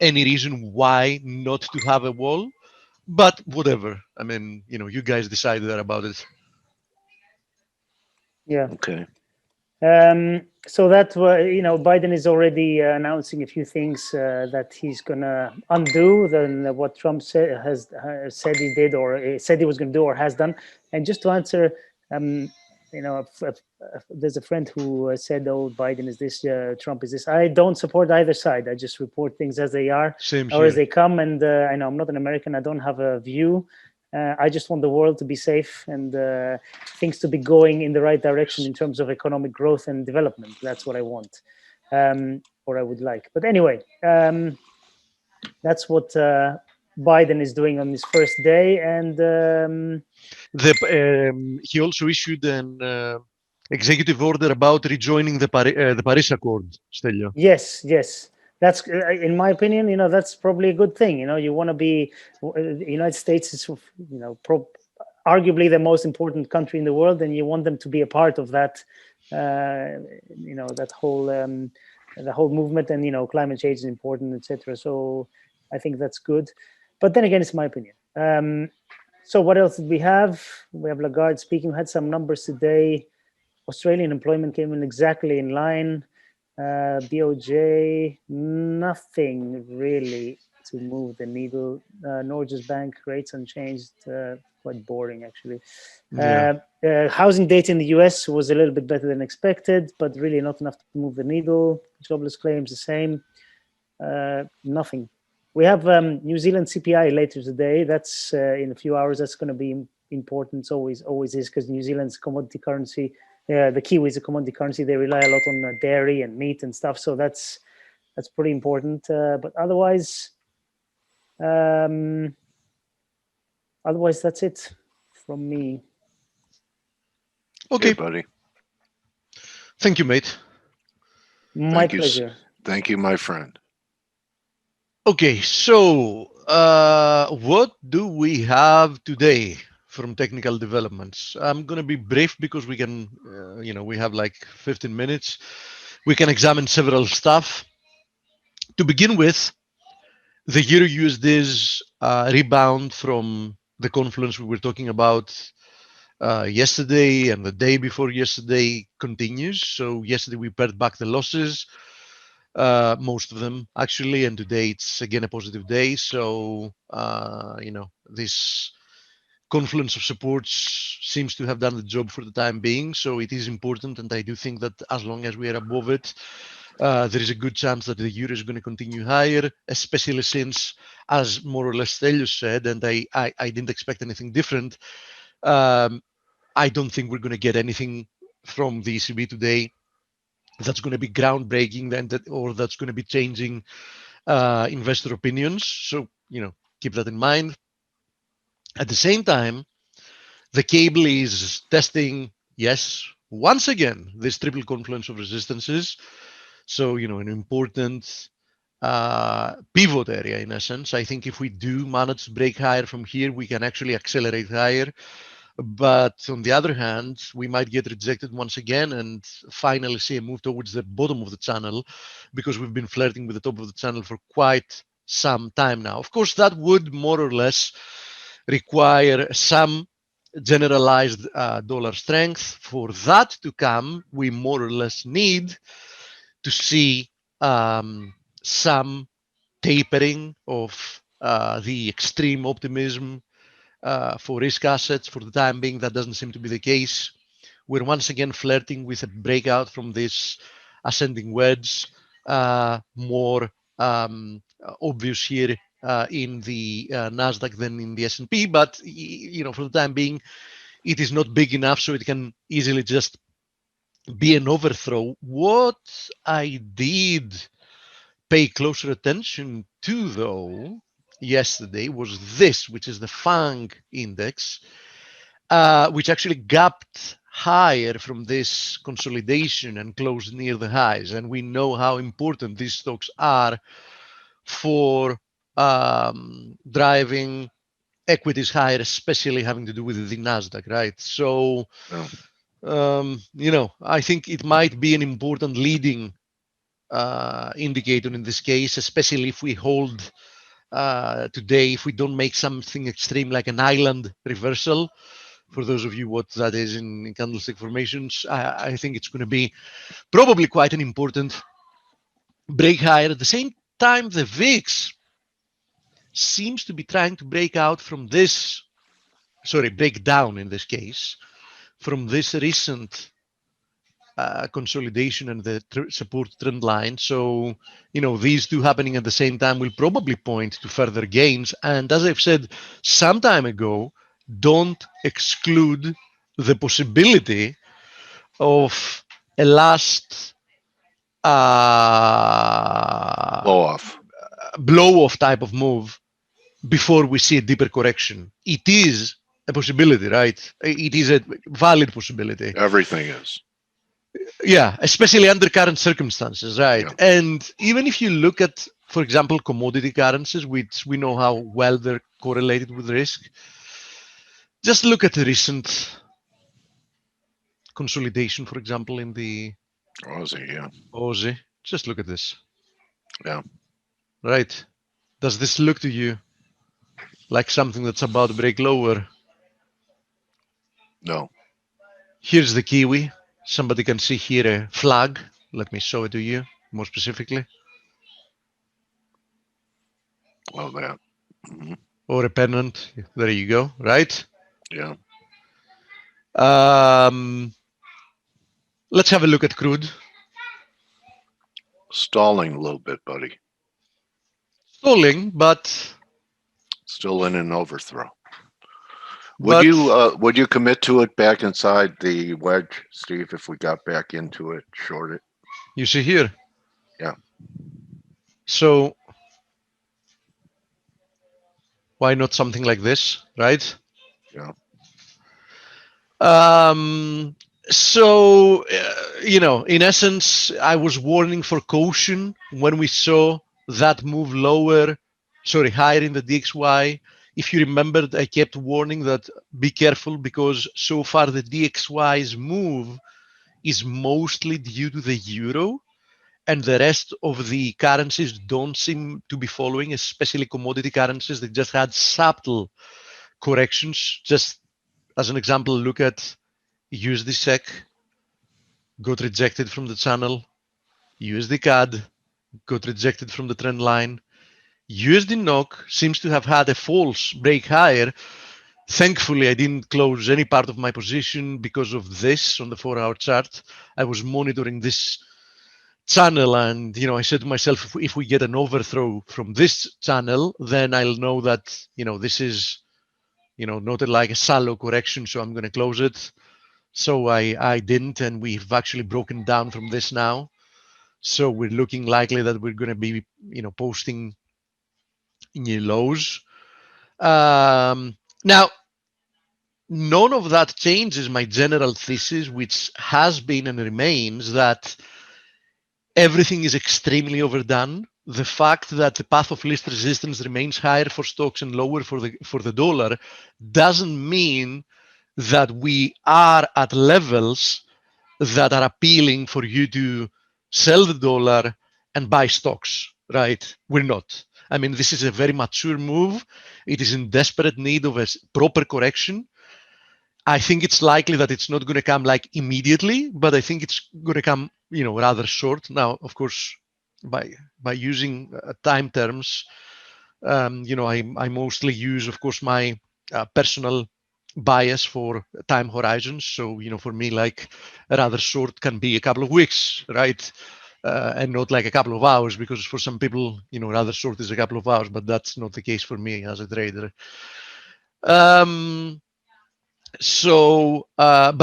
any reason why not to have a wall, but whatever. I mean, you guys decide that about it. Yeah. Okay. So that Biden is already announcing a few things that he's gonna undo than what Trump said he did or said he was gonna do or has done. And just to answer, there's a friend who said, "Oh, Biden is this, Trump is this." I don't support either side. I just report things as they are or as they come. And I know I'm not an American. I don't have a view. I just want the world to be safe and things to be going in the right direction in terms of economic growth and development. That's what I want, or I would like. But anyway, that's what Biden is doing on his first day. And he also issued an executive order about rejoining the Paris Accord, Stelio. Yes. That's, in my opinion, that's probably a good thing. You want to be, the United States is, arguably the most important country in the world, and you want them to be a part of that, that whole, the whole movement, and, climate change is important, etc. So I think that's good. But then again, it's my opinion. So what else did we have? We have Lagarde speaking. We had some numbers today. Australian employment came in exactly in line. BOJ, nothing really to move the needle. Norges Bank rates unchanged, quite boring actually. Housing data in the US was a little bit better than expected, but really not enough to move the needle. Jobless claims the same. Nothing. We have New Zealand CPI later today. That's in a few hours. That's going to be important. It's always is, because New Zealand's commodity currency. The Kiwi is a commodity currency. They rely a lot on dairy and meat and stuff. So that's pretty important. But otherwise, that's it from me. Okay, buddy. Thank you, mate. My pleasure. Thank you, my friend. Okay, so what do we have today from technical developments? I'm going to be brief because we can, we have like 15 minutes. We can examine several stuff. To begin with, the Euro USD's rebound from the confluence we were talking about yesterday and the day before yesterday continues. So yesterday we pared back the losses, most of them actually, and today it's again a positive day. So, this confluence of supports seems to have done the job for the time being. So it is important, and I do think that as long as we are above it, there is a good chance that the euro is going to continue higher, especially since, as more or less Stelios said, and I didn't expect anything different, I don't think we're going to get anything from the ECB today that's going to be groundbreaking, or that's going to be changing investor opinions. So, keep that in mind. At the same time, the cable is testing, yes, once again, this triple confluence of resistances. So, an important pivot area in essence. I think if we do manage to break higher from here, we can actually accelerate higher. But on the other hand, we might get rejected once again and finally see a move towards the bottom of the channel, because we've been flirting with the top of the channel for quite some time now. Of course, that would more or less require some generalized dollar strength. For that to come, we more or less need to see some tapering of the extreme optimism for risk assets. For the time being, that doesn't seem to be the case. We're once again flirting with a breakout from this ascending wedge, more obvious here in the Nasdaq than in the S&P, but for the time being, it is not big enough, so it can easily just be an overthrow. What I did pay closer attention to, though, yesterday was this, which is the Fang Index, which actually gapped higher from this consolidation and closed near the highs. And we know how important these stocks are for driving equities higher, especially having to do with the Nasdaq, right? So, I think it might be an important leading indicator in this case, especially if we hold today, if we don't make something extreme like an island reversal. For those of you what that is in candlestick formations, I think it's going to be probably quite an important break higher. At the same time, the VIX seems to be trying to break down in this case, from this recent consolidation and the support trend line. So, these two happening at the same time will probably point to further gains. And as I've said some time ago, don't exclude the possibility of a last blow off type of move before we see a deeper correction. It is a possibility, right? It is a valid possibility. Everything is. Yeah, especially under current circumstances, right? Yeah. And even if you look at, for example, commodity currencies, which we know how well they're correlated with risk, just look at the recent consolidation, for example, in the Aussie, yeah. Aussie. Just look at this. Yeah. Right. Does this look to you like something that's about to break lower? No. Here's the Kiwi. Somebody can see here a flag. Let me show it to you more specifically. Oh, that. Mm-hmm. Or a pennant. There you go, right? Yeah. Let's have a look at crude. Stalling a little bit, buddy. Stalling, but Still in an overthrow. Would you commit to it back inside the wedge, Steve, if we got back into it, short it? You see here? Yeah. So why not something like this, right? Yeah. So, in essence, I was warning for caution when we saw that move higher in the DXY. If you remembered, I kept warning that be careful because so far the DXY's move is mostly due to the euro, and the rest of the currencies don't seem to be following, especially commodity currencies. They just had subtle corrections. Just as an example, look at USD SEC, got rejected from the channel. USD CAD got rejected from the trend line. USD NOK seems to have had a false break higher. Thankfully, I didn't close any part of my position because of this on the 4-hour chart. I was monitoring this channel, and I said to myself, if we get an overthrow from this channel, then I'll know that this is not like a shallow correction, so I'm going to close it. So I didn't, and we've actually broken down from this now. So we're looking likely that we're going to be posting new lows. Now, none of that changes my general thesis, which has been and remains that everything is extremely overdone. The fact that the path of least resistance remains higher for stocks and lower for the dollar doesn't mean that we are at levels that are appealing for you to sell the dollar and buy stocks, right? We're not. I mean, this is a very mature move. It is in desperate need of a proper correction. I think it's likely that it's not going to come like immediately, but I think it's going to come, rather short. Now, of course, by using time terms, I mostly use, of course, my personal bias for time horizons. So, for me, like rather short can be a couple of weeks, right? And not like a couple of hours, because for some people, rather short is a couple of hours, but that's not the case for me as a trader. But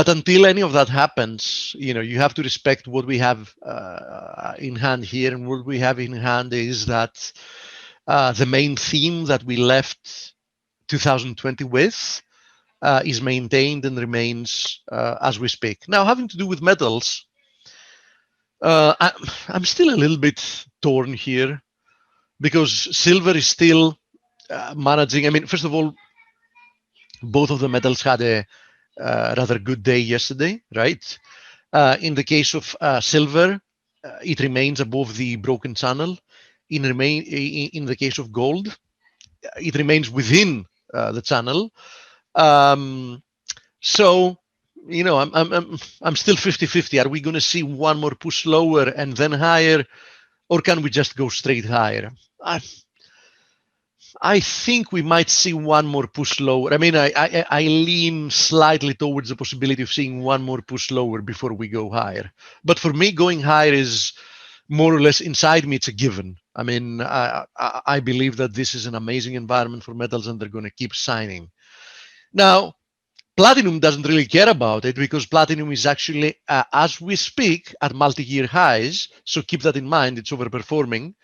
until any of that happens, you have to respect what we have in hand here. And what we have in hand is that the main theme that we left 2020 with is maintained and remains as we speak. Now, having to do with metals, I'm still a little bit torn here because silver is still managing. I mean, first of all, both of the metals had a rather good day yesterday, right? In the case of silver, it remains above the broken channel. In the case of gold, it remains within the channel. So, I'm still 50-50. Are we going to see one more push lower and then higher, or can we just go straight higher? I think we might see one more push lower. I mean, I lean slightly towards the possibility of seeing one more push lower before we go higher. But for me, going higher is more or less inside me. It's a given. I mean, I believe that this is an amazing environment for metals, and they're going to keep signing. Now, Platinum doesn't really care about it because Platinum is actually, as we speak, at multi-year highs. So keep that in mind. It's overperforming.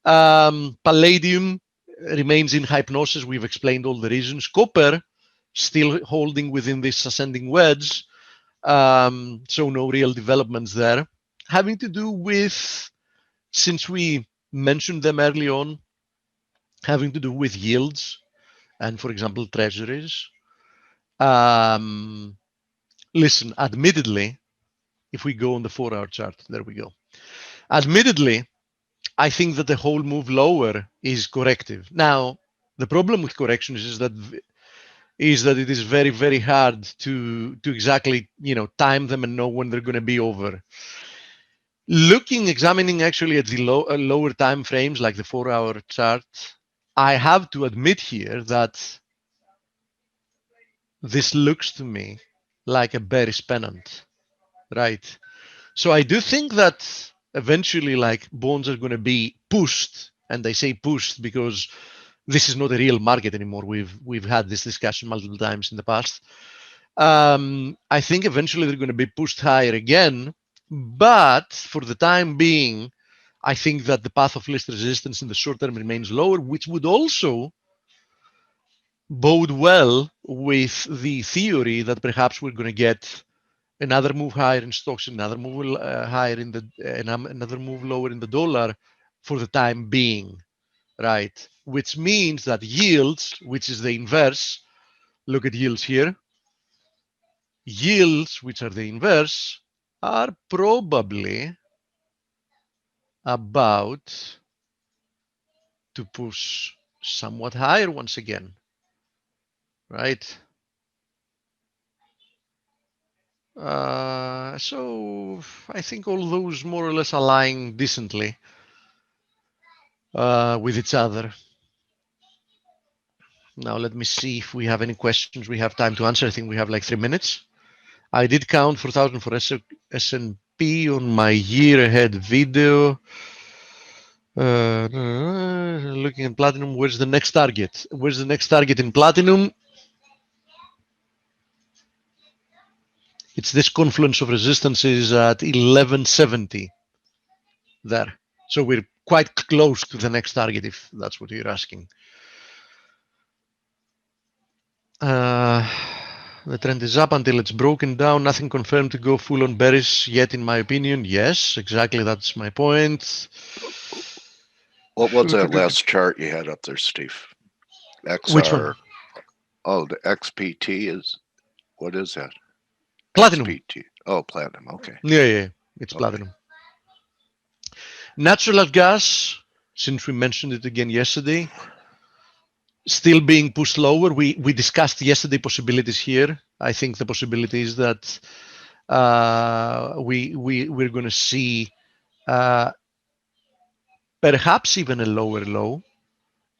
Palladium remains in hypnosis. We've explained all the reasons. Copper still holding within this ascending wedge. So no real developments there. Having to do with, since we mentioned them early on, having to do with yields and, for example, treasuries. Listen, admittedly, if we go on the 4-hour chart, there we go. Admittedly, I think that the whole move lower is corrective. Now, the problem with corrections is that it is very, very hard to exactly time them and know when they're going to be over. Examining actually at the lower time frames like the 4-hour chart, I have to admit here that this looks to me like a bearish pennant, right? So I do think that eventually, like, bonds are going to be pushed, and I say pushed because this is not a real market anymore. We've had this discussion multiple times in the past. I think eventually they're going to be pushed higher again, but for the time being, I think that the path of least resistance in the short term remains lower, which would also bode well with the theory that perhaps we're going to get another move higher in stocks, another move higher in the another move lower in the dollar for the time being, right? Which means that yields, which is the inverse, look at yields here. Yields, which are the inverse, are probably about to push somewhat higher once again, right? So I think all those more or less align decently with each other. Now let me see if we have any questions we have time to answer. I think we have like 3 minutes. I did count 4,000 for S&P on my year ahead video. Looking at platinum, where's the next target? Where's the next target in platinum? It's this confluence of resistances at 1170 there. So we're quite close to the next target, if that's what you're asking. The trend is up until it's broken down. Nothing confirmed to go full on bearish yet, in my opinion. Yes, exactly. That's my point. What was that last chart you had up there, Steve? XR. Which one? Oh, the XPT is, what is that? Platinum. XPT. Oh, platinum. Okay. Yeah, it's Okay. platinum. Natural gas, since we mentioned it again yesterday, still being pushed lower. We discussed yesterday possibilities here. I think the possibility is that we're going to see perhaps even a lower low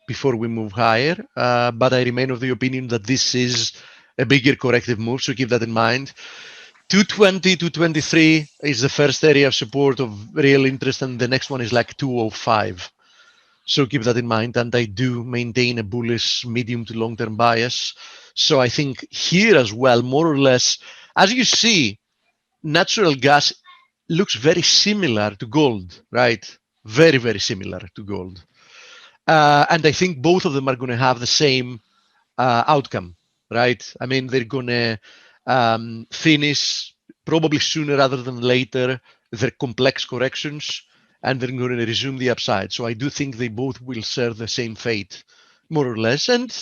before we move higher. But I remain of the opinion that this is a bigger corrective move, so keep that in mind. 220, 223 is the first area of support of real interest, and the next one is like 205. So keep that in mind. And I do maintain a bullish medium to long-term bias. So I think here as well, more or less, as you see, natural gas looks very similar to gold, right? Very, very similar to gold. And I think both of them are going to have the same outcome, right? I mean, they're going to finish probably sooner rather than later their complex corrections, and they're going to resume the upside. So I do think they both will share the same fate, more or less. And,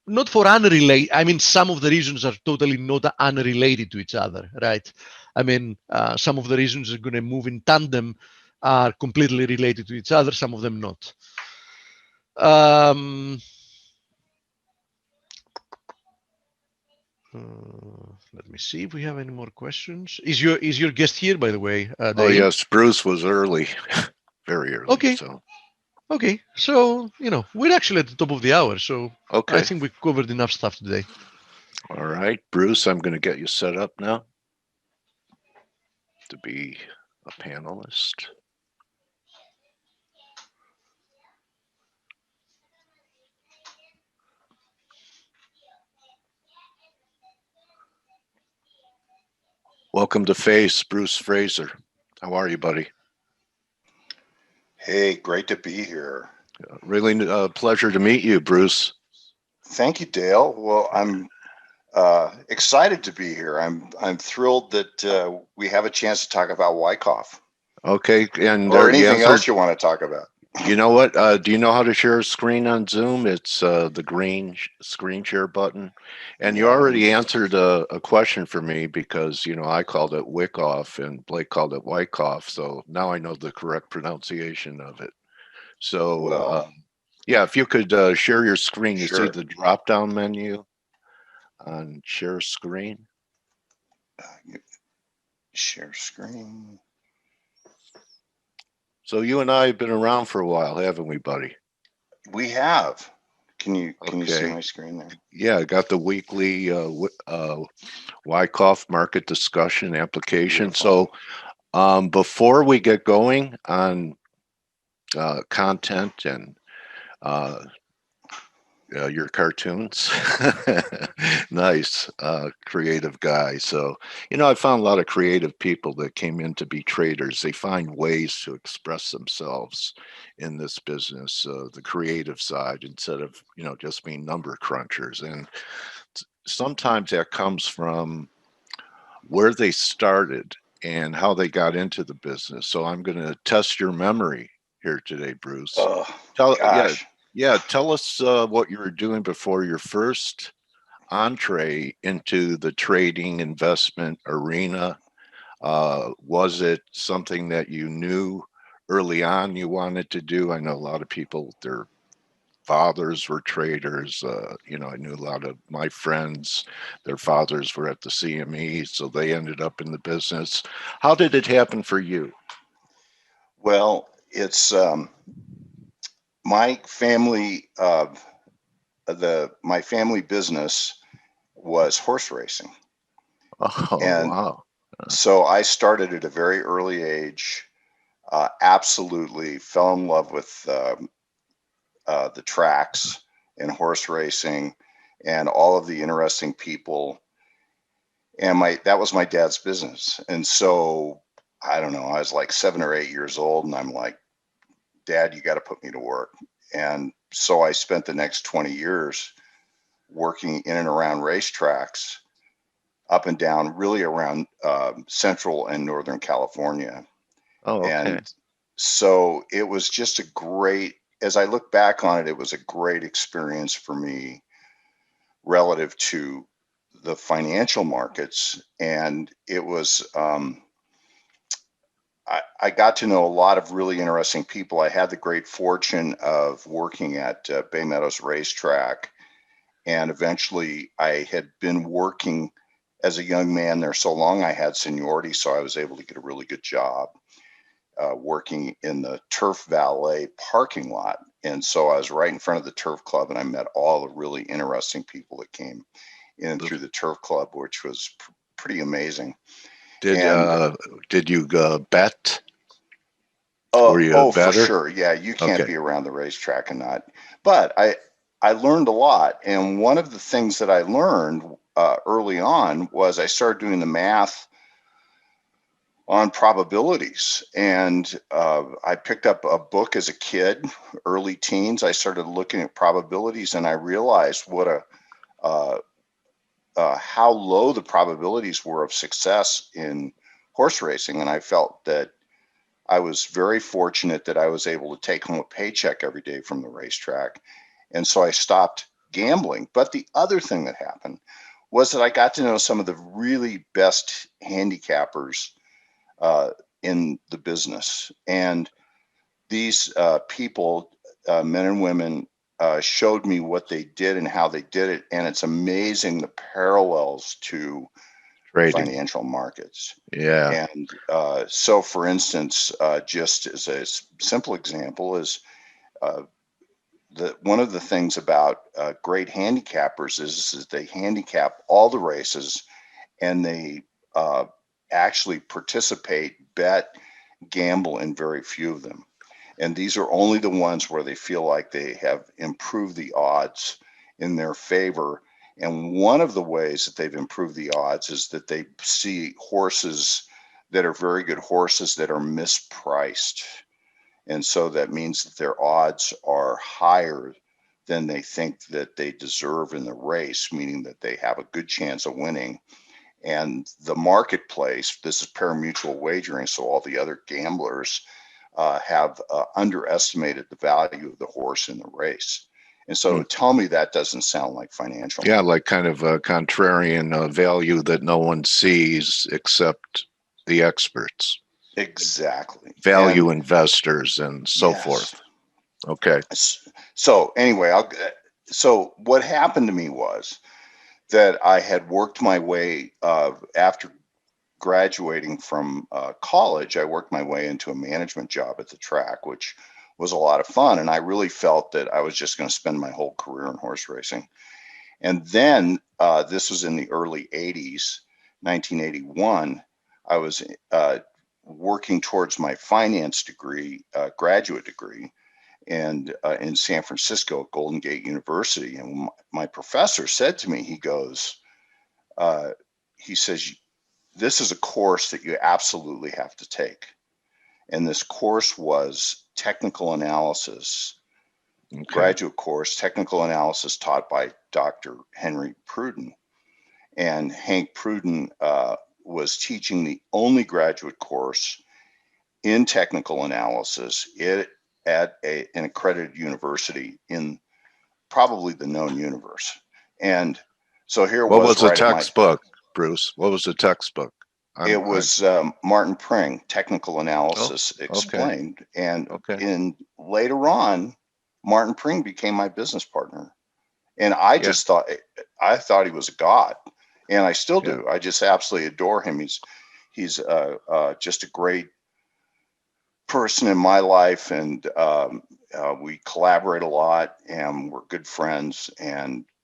not for unrelated. I mean, some of the reasons are totally not unrelated to each other, right? I mean, some of the reasons are going to move in tandem are completely related to each other, some of them not. Let me see if we have any more questions. Is your guest here, by the way? Dale? Oh, yes. Bruce was early, very early. Okay. So. Okay. So, we're actually at the top of the hour. So Okay. I think we covered enough stuff today. All right, Bruce, I'm going to get you set up now to be a panelist. Welcome to Face, Bruce Fraser. How are you, buddy? Hey, great to be here. Really a pleasure to meet you, Bruce. Thank you, Dale. Well, I'm excited to be here. I'm thrilled that we have a chance to talk about Wyckoff Okay, and or the anything answer, else you want to talk about. you know what? Do you know how to share a screen on Zoom? It's the green screen share button. And you Yeah. already answered a question for me because, you know, I called it Wyckoff and Blake called it Wyckoff. So now I know the correct pronunciation of it. So, Well, yeah, if you could share your screen, you see sure. the drop down menu on share screen. Share screen. So you and I have been around for a while, haven't we, buddy? We have. Can you see Okay. my screen there? Yeah, I got the weekly Wyckoff market discussion application. Beautiful. So before we get going on content and your cartoons, nice, creative guy. So, you know, I found a lot of creative people that came in to be traders. They find ways to express themselves in this business, the creative side, instead of, you know, just being number crunchers. And sometimes that comes from where they started and how they got into the business. So I'm going to test your memory here today, Bruce. Oh, Yeah, gosh. yeah. Tell us what you were doing before your first entree into the trading investment arena. Was it something that you knew early on you wanted to do? I know a lot of people, their fathers were traders. You know, I knew a lot of my friends, their fathers were at the CME, so they ended up in the business. How did it happen for you? Well, it's my family. My family business was horse racing, Oh, and wow. so I started at a very early age. Absolutely fell in love with the tracks and horse racing and all of the interesting people. And that was my dad's business. And so I don't know, I was like 7 or 8 years old, and I'm like, Dad, you got to put me to work. And so I spent the next 20 years working in and around racetracks, up and down, really around Central and Northern California. Oh, okay. And so it was just a great, as I look back on it, it was a great experience for me relative to the financial markets. And it was, I got to know a lot of really interesting people. I had the great fortune of working at Bay Meadows Racetrack. And eventually I had been working as a young man there so long, I had seniority. So I was able to get a really good job working in the turf valet parking lot. And so I was right in front of the turf club, and I met all the really interesting people that came in through the turf club, which was pretty amazing. Did you bet? Were you a Oh, for better? sure. Yeah, you can't Okay. be around the racetrack and not. But I learned a lot, and one of the things that I learned early on was I started doing the math on probabilities, and I picked up a book as a kid, early teens. I started looking at probabilities, and I realized what how low the probabilities were of success in horse racing, and I felt that I was very fortunate that I was able to take home a paycheck every day from the racetrack. And so I stopped gambling. But the other thing that happened was that I got to know some of the really best handicappers in the business. And these people, men and women, showed me what they did and how they did it. And it's amazing the parallels to Trading. financial markets. Yeah. And so, for instance, just as a simple example is one of the things about great handicappers is they handicap all the races, and they actually participate, bet, gamble in very few of them. And these are only the ones where they feel like they have improved the odds in their favor. And one of the ways that they've improved the odds is that they see horses that are very good horses that are mispriced. And so that means that their odds are higher than they think that they deserve in the race, meaning that they have a good chance of winning. And the marketplace, this is pari-mutuel wagering, so all the other gamblers have underestimated the value of the horse in the race. And so tell me that doesn't sound like financial. Yeah, like kind of a contrarian value that no one sees except the experts. Exactly. Value investors and so Yes. forth. Okay. So anyway, so what happened to me was that I had worked my way after graduating from college. I worked my way into a management job at the track, which was a lot of fun. And I really felt that I was just going to spend my whole career in horse racing. And then this was in the early 80s, 1981. I was working towards my finance degree, graduate degree, and in San Francisco at Golden Gate University. And my professor said to me, he says, this is a course that you absolutely have to take. And this course was technical analysis, graduate course, technical analysis taught by Dr. Henry Pruden. And Hank Pruden was teaching the only graduate course in technical analysis at an accredited university in probably the known universe. And so here what was the right textbook, Bruce? What was the textbook? It was Martin Pring, Technical Analysis Explained. And later on, Martin Pring became my business partner. And I just thought he was a god. And I still do. I just absolutely adore him. He's just a great person in my life, and we collaborate a lot, and we're good friends.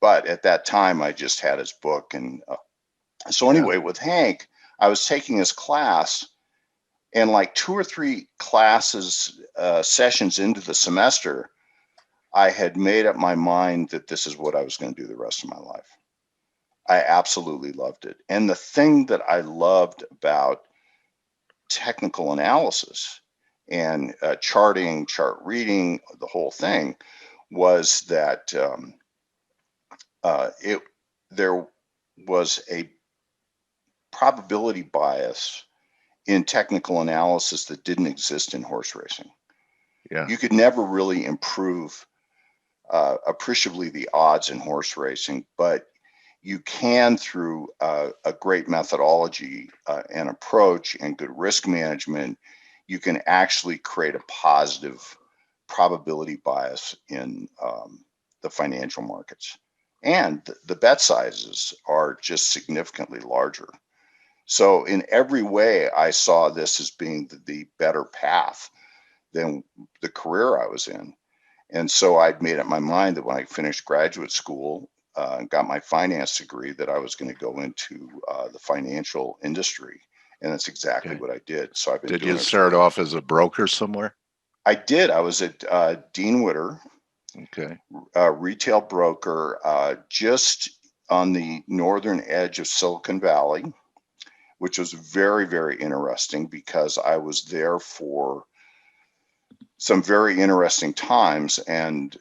But at that time, I just had his book, and so anyway, with Hank, I was taking his class, and like 2 or 3 classes, sessions into the semester, I had made up my mind that this is what I was going to do the rest of my life. I absolutely loved it. And the thing that I loved about technical analysis and charting, chart reading, the whole thing, was that there was a probability bias in technical analysis that didn't exist in horse racing. You could never really improve appreciably the odds in horse racing, but you can, through a great methodology and approach and good risk management, you can actually create a positive probability bias in the financial markets. And the bet sizes are just significantly larger. So in every way, I saw this as being the better path than the career I was in. And so I'd made up my mind that when I finished graduate school and got my finance degree, that I was going to go into the financial industry. And that's exactly what I did. So I've been doing it. Did you start off as a broker somewhere? I did. I was at Dean Witter, retail broker, just on the northern edge of Silicon Valley, which was very, very interesting because I was there for some very interesting times, and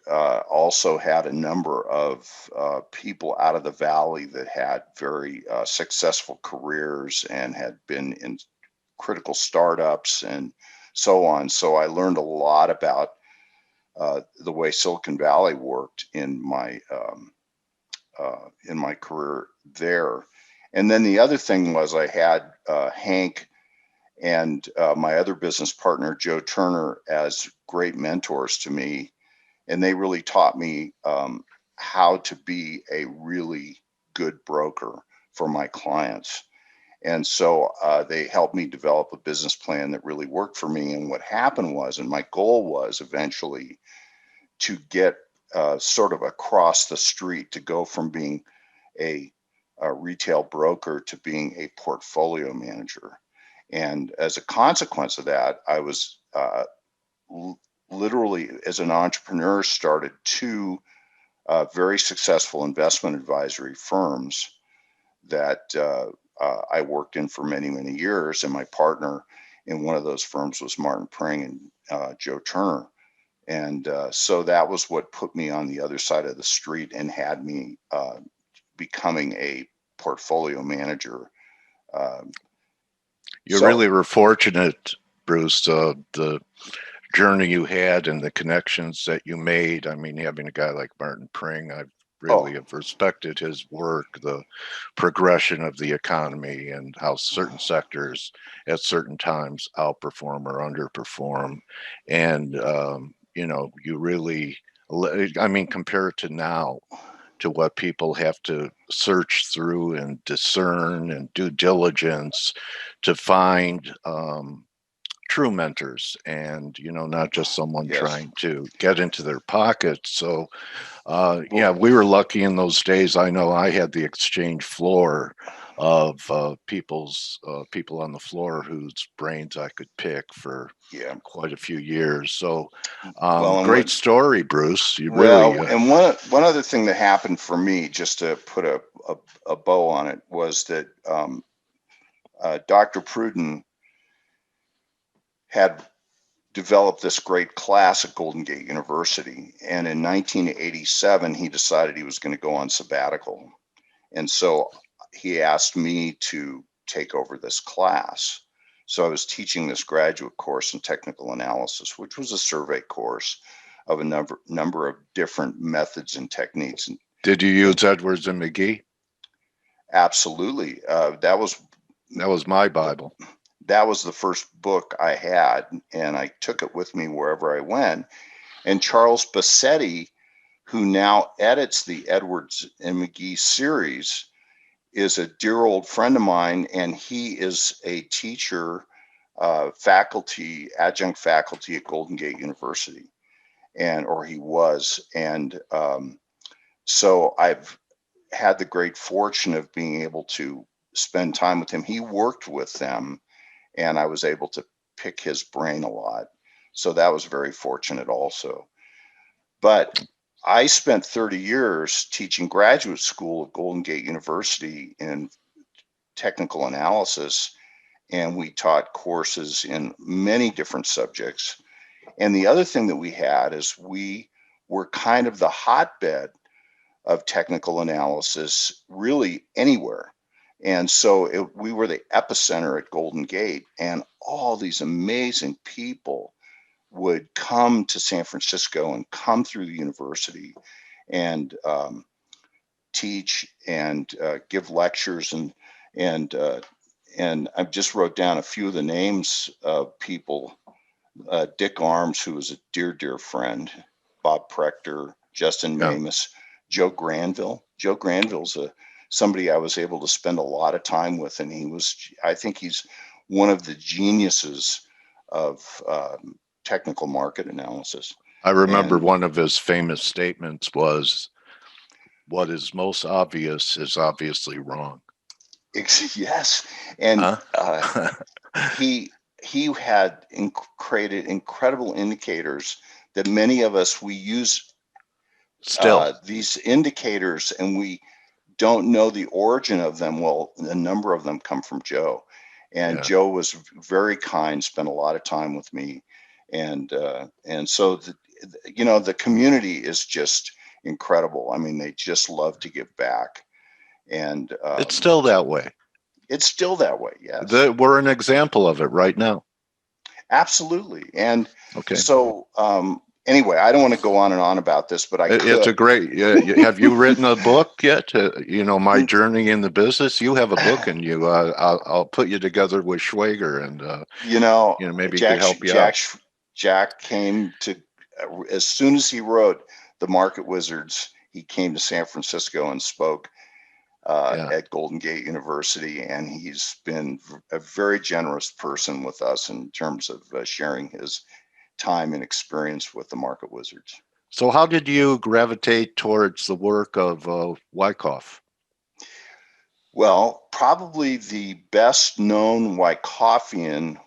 also had a number of people out of the valley that had very successful careers and had been in critical startups and so on. So I learned a lot about the way Silicon Valley worked in my career there. And then the other thing was I had Hank and my other business partner, Joe Turner, as great mentors to me. And they really taught me how to be a really good broker for my clients. And so they helped me develop a business plan that really worked for me. And what happened was, and my goal was eventually to get sort of across the street, to go from being a retail broker to being a portfolio manager. And as a consequence of that, I was literally, as an entrepreneur, started 2 very successful investment advisory firms that I worked in for many, many years. And my partner in one of those firms was Martin Pring and Joe Turner. And so that was what put me on the other side of the street and had me becoming a portfolio manager. You really were fortunate, Bruce, the journey you had and the connections that you made. I mean, having a guy like Martin Pring, I've really have respected his work, the progression of the economy and how certain sectors at certain times outperform or underperform. And, you know, you really, I mean, compare it to now, to what people have to search through and discern and due diligence to find true mentors, and you know, not just someone trying to get into their pockets. So yeah, we were lucky in those days. I know I had the exchange floor of people on the floor whose brains I could pick for quite a few years. So great story, Bruce. You really and one other thing that happened for me, just to put a bow on it, was that Dr. Pruden had developed this great class at Golden Gate University. And in 1987, he decided he was going to go on sabbatical. And so he asked me to take over this class. So I was teaching this graduate course in technical analysis, which was a survey course of a number of different methods and techniques. Did you use Edwards and McGee? Absolutely. That was my Bible. That was the first book I had, and I took it with me wherever I went. And Charles Bassetti, who now edits the Edwards and McGee series, is a dear old friend of mine, and he is a teacher, adjunct faculty at Golden Gate University, or he was. And so I've had the great fortune of being able to spend time with him. He worked with them, and I was able to pick his brain a lot. So that was very fortunate also. But I spent 30 years teaching graduate school at Golden Gate University in technical analysis, and we taught courses in many different subjects. And the other thing that we had is we were kind of the hotbed of technical analysis really anywhere. And so we were the epicenter at Golden Gate, and all these amazing people would come to San Francisco and come through the university and teach and give lectures. And I just wrote down a few of the names of people. Dick Arms, who was a dear, dear friend, Bob Prechter, Justin Mamus, Joe Granville. Joe Granville's somebody I was able to spend a lot of time with, and I think he's one of the geniuses of technical market analysis. I remember one of his famous statements was, "What is most obvious is obviously wrong." Yes, and he had created incredible indicators that many of us, we use still these indicators, and we don't know the origin of them. Well, a number of them come from Joe, and Joe was very kind, spent a lot of time with me, and so the community is just incredible. I mean, they just love to give back, and it's still that way. It's still that way. Yes, we're an example of it right now. Absolutely. And so anyway, I don't want to go on and on about this, but it's a great. Have you written a book yet? My journey in the business. You have a book, and I'll put you together with Schwager, and maybe he could help you out. Jack came to, as soon as he wrote The Market Wizards, he came to San Francisco and spoke at Golden Gate University, and he's been a very generous person with us in terms of sharing his time and experience with the Market Wizards. So how did you gravitate towards the work of Wyckoff? Well, probably the best known Wyckofian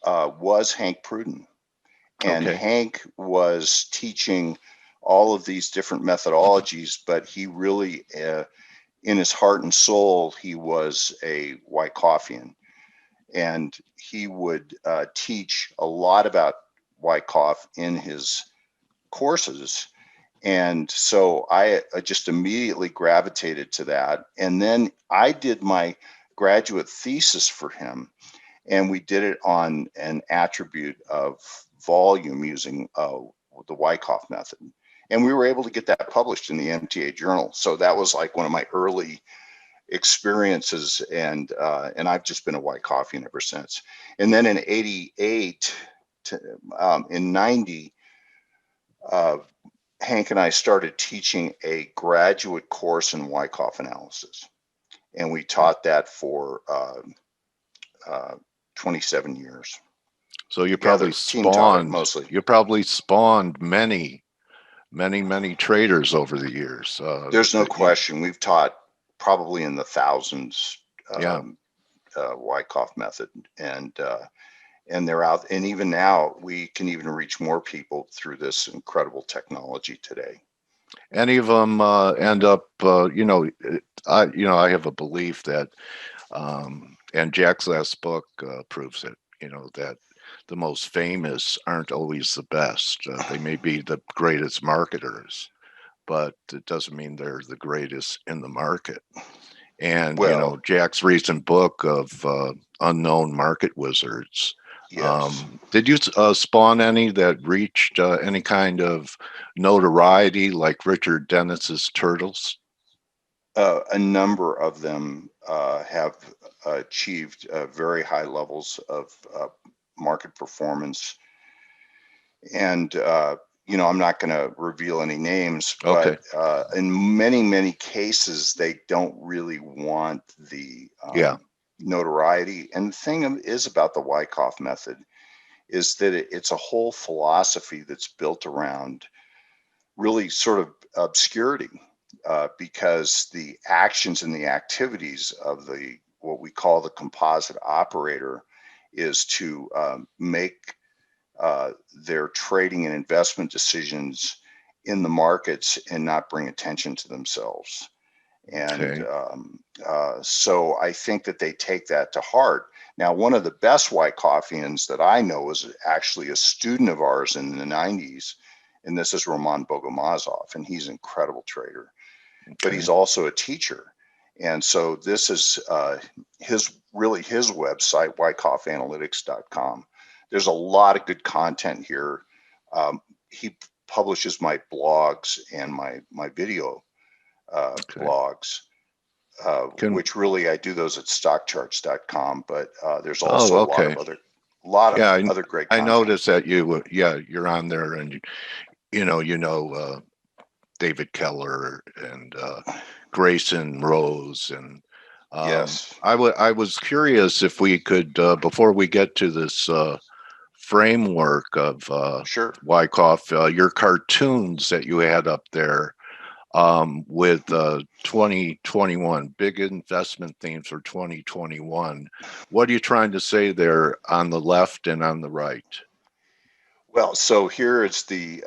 was Hank Pruden. And Hank was teaching all of these different methodologies, but he really, in his heart and soul, he was a Wyckoffean. And he would teach a lot about Wyckoff in his courses. And so I just immediately gravitated to that. And then I did my graduate thesis for him, and we did it on an attribute of volume using the Wyckoff method. And we were able to get that published in the MTA Journal. So that was like one of my early experiences, and I've just been a Wyckoffean ever since. And then in 88, in 90, Hank and I started teaching a graduate course in Wyckoff analysis, and we taught that for 27 years. So you Together, probably team taught it spawned mostly. you probably spawned many traders over the years. There's no question. We've taught probably in the thousands. Yeah. Wyckoff method, and they're out. And even now, we can even reach more people through this incredible technology today. Any of them end up, I have a belief that, and Jack's last book proves it, that the most famous aren't always the best. They may be the greatest marketers, but it doesn't mean they're the greatest in the market. And, Well, Jack's recent book of Unknown Market Wizards, yes. did you spawn any that reached any kind of notoriety like Richard Dennis's Turtles? A number of them have achieved very high levels of market performance. And, I'm not going to reveal any names, Okay. but in many, many cases, they don't really want the notoriety. And the thing is about the Wyckoff method is that it's a whole philosophy that's built around really sort of obscurity, because the actions and the activities of what we call the composite operator is to make their trading and investment decisions in the markets and not bring attention to themselves. And so I think that they take that to heart. Now, one of the best Wyckoffeans that I know is actually a student of ours in the 90s, and this is Roman Bogomazov, and he's an incredible trader, but he's also a teacher. And so this is his website, wyckoffanalytics.com. There's a lot of good content here. He publishes my blogs and my video blogs, which really I do those at stockcharts.com, but there's also a lot of other other great content. I noticed that you're on there, and David Keller and Grayson Rose, and yes, I was curious if we could before we get to this framework of sure, Wyckoff, your cartoons that you had up there with 2021 big investment themes for 2021. What are you trying to say there on the left and on the right? Well, so here is the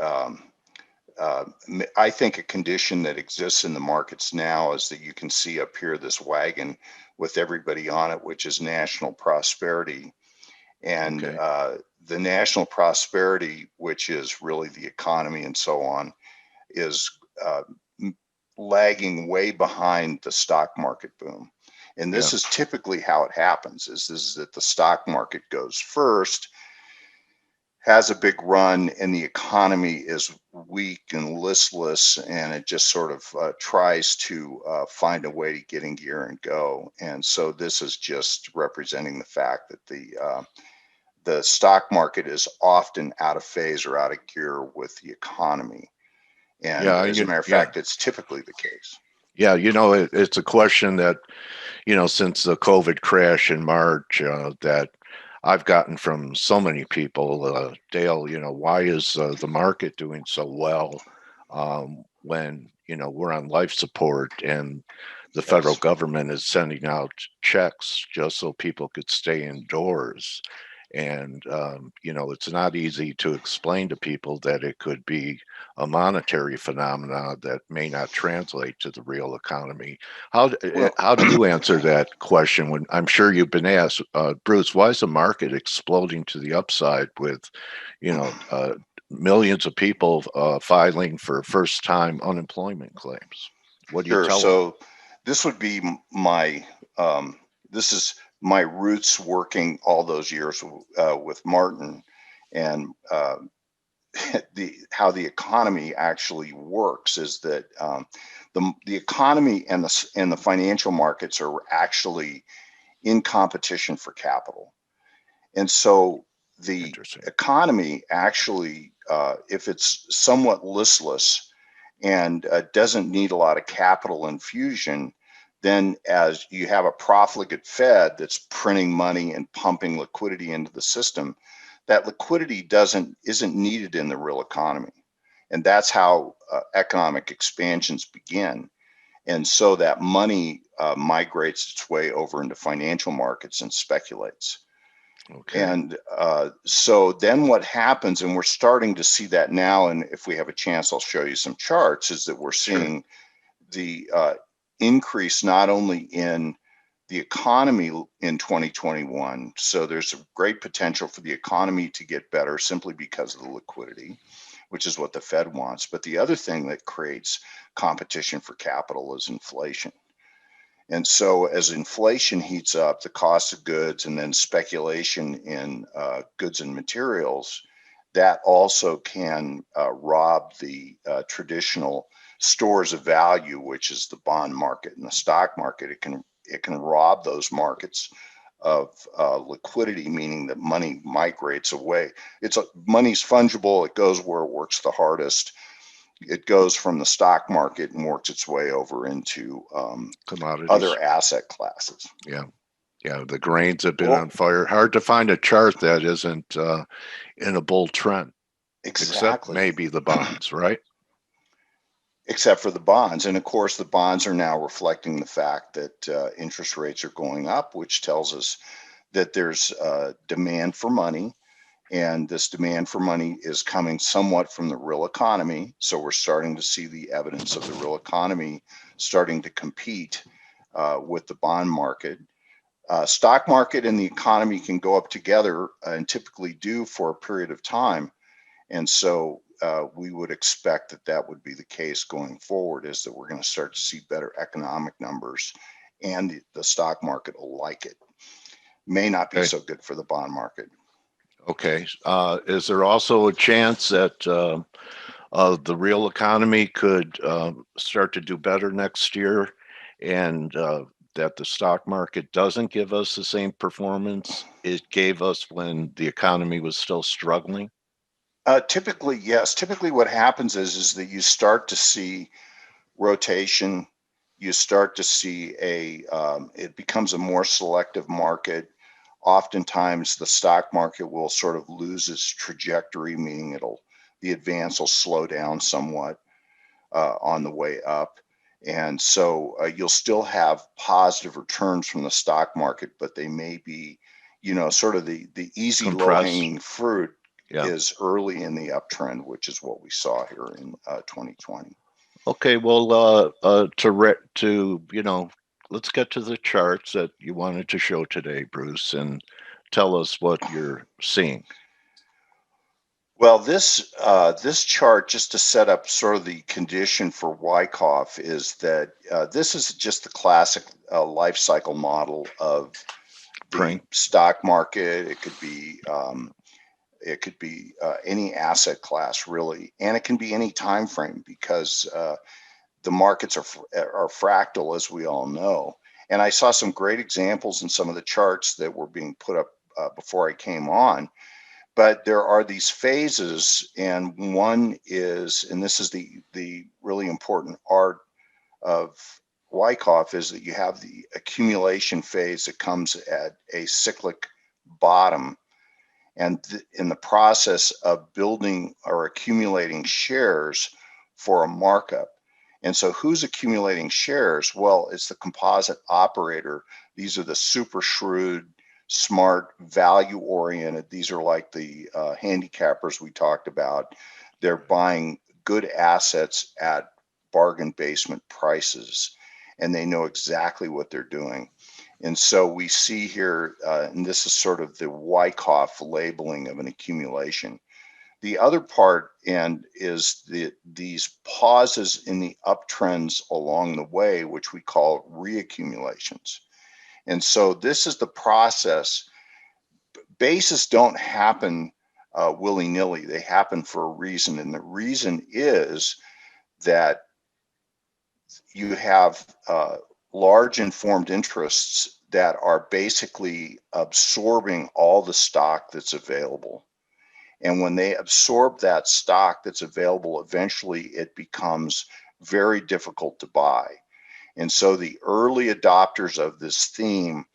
I think a condition that exists in the markets now is that you can see up here this wagon with everybody on it, which is national prosperity. And the national prosperity, which is really the economy and so on, is lagging way behind the stock market boom. And this is typically how it happens, is that the stock market goes first, has a big run, and the economy is weak and listless, and it just sort of tries to find a way to get in gear and go. And so this is just representing the fact that the stock market is often out of phase or out of gear with the economy. And as a matter of fact, it's typically the case. Yeah, it's a question that, since the COVID crash in March, that I've gotten from so many people. Dale, why is the market doing so well when, we're on life support and the federal government is sending out checks just so people could stay indoors? And, it's not easy to explain to people that it could be a monetary phenomenon that may not translate to the real economy. How do you answer that question when I'm sure you've been asked, Bruce, why is the market exploding to the upside with, millions of people filing for first-time unemployment claims? What do you Sure. tell them? So this would be my this is my roots working all those years with Martin, and how the economy actually works is that the economy and the financial markets are actually in competition for capital, and so the economy actually, if it's somewhat listless and doesn't need a lot of capital infusion, then as you have a profligate Fed that's printing money and pumping liquidity into the system, that liquidity isn't needed in the real economy. And that's how economic expansions begin. And so that money migrates its way over into financial markets and speculates. Okay. And so then what happens, and we're starting to see that now, and if we have a chance, I'll show you some charts, is that we're seeing the increase not only in the economy in 2021. So there's a great potential for the economy to get better simply because of the liquidity, which is what the Fed wants. But the other thing that creates competition for capital is inflation. And so as inflation heats up, the cost of goods and then speculation in goods and materials, that also can rob the traditional stores of value, which is the bond market and the stock market. It can rob those markets of liquidity, meaning that money migrates away. Money's fungible. It goes where it works the hardest. It goes from the stock market and works its way over into commodities, other asset classes. Yeah. The grains have been on fire. Hard to find a chart that isn't in a bull trend. Exactly. Except maybe the bonds, right? Except for the bonds. And of course, the bonds are now reflecting the fact that interest rates are going up, which tells us that there's demand for money. And this demand for money is coming somewhat from the real economy. So we're starting to see the evidence of the real economy starting to compete with the bond market. Stock market and the economy can go up together and typically do for a period of time. And so we would expect that that would be the case going forward, is that we're going to start to see better economic numbers, and the stock market will like it. May not be so good for the bond market. Okay. Is there also a chance that the real economy could start to do better next year, and that the stock market doesn't give us the same performance it gave us when the economy was still struggling? Typically, yes. Typically what happens is that you start to see rotation. You start to see it becomes a more selective market. Oftentimes the stock market will sort of lose its trajectory, meaning the advance will slow down somewhat on the way up. And so you'll still have positive returns from the stock market, but they may be, sort of the easy low-hanging fruit is early in the uptrend, which is what we saw here in 2020. Okay, well, let's get to the charts that you wanted to show today, Bruce, and tell us what you're seeing. Well, this chart, just to set up sort of the condition for Wyckoff, is that this is just the classic life cycle model of the stock market. It could be any asset class, really, and it can be any time frame, because the markets are fractal, as we all know. And I saw some great examples in some of the charts that were being put up before I came on. But there are these phases, and one is, and this is the really important art of Wyckoff, is that you have the accumulation phase that comes at a cyclic bottom, and in the process of building or accumulating shares for a markup. And so who's accumulating shares? Well, it's the composite operator. These are the super shrewd smart, value oriented. These are like the handicappers we talked about. They're buying good assets at bargain basement prices, and they know exactly what they're doing. And so we see here, and this is sort of the Wyckoff labeling of an accumulation. The other part is these pauses in the uptrends along the way, which we call reaccumulations. And so this is the process. Bases don't happen willy-nilly. They happen for a reason. And the reason is that you have large informed interests that are basically absorbing all the stock that's available. And when they absorb that stock that's available, eventually it becomes very difficult to buy. And so the early adopters of this theme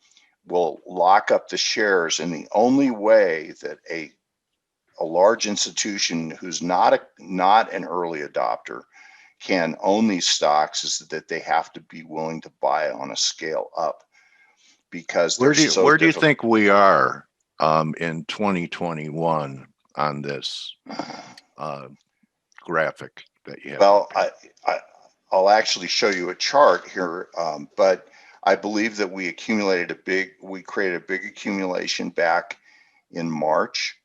will lock up the shares. And the only way that a large institution who's not an early adopter can own these stocks is that they have to be willing to buy on a scale up, because where do you think we are in 2021 on this graphic that you have? Well, I'll actually show you a chart here, but I believe that we created a big accumulation back in March,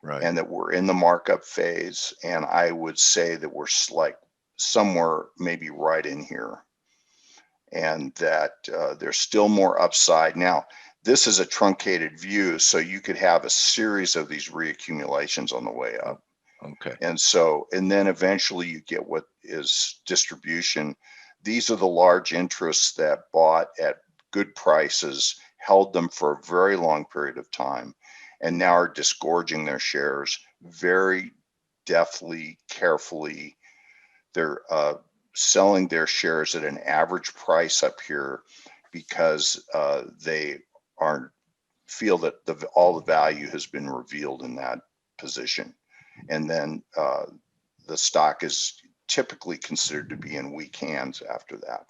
right, and that we're in the markup phase. And I would say that we're like somewhere maybe right in here, and that there's still more upside. Now, this is a truncated view, so you could have a series of these reaccumulations on the way up. Okay. And then eventually you get what is distribution. These are the large interests that bought at good prices, held them for a very long period of time, and now are disgorging their shares very deftly, carefully. They're selling their shares at an average price up here because they feel that all the value has been revealed in that position. And then the stock is typically considered to be in weak hands after that.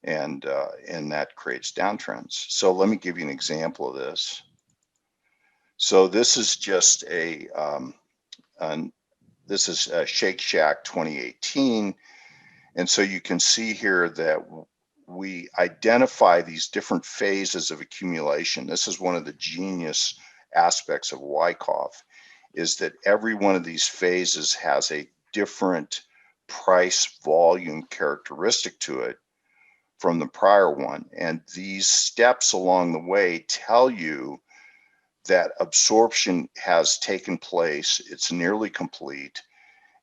And that creates downtrends. So let me give you an example of this. So this is just this is Shake Shack 2018. And so you can see here that we identify these different phases of accumulation. This is one of the genius aspects of Wyckoff, is that every one of these phases has a different price volume characteristic to it from the prior one. And these steps along the way tell you that absorption has taken place, it's nearly complete,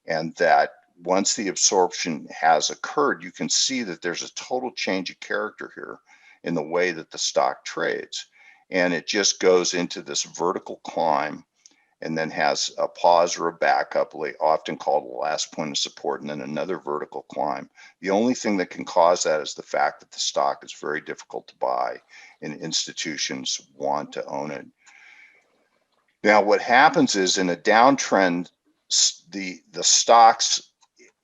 and that once the absorption has occurred, you can see that there's a total change of character here in the way that the stock trades. And it just goes into this vertical climb, and then has a pause or a backup, often called the last point of support, and then another vertical climb. The only thing that can cause that is the fact that the stock is very difficult to buy and institutions want to own it. Now, what happens is in a downtrend, the stocks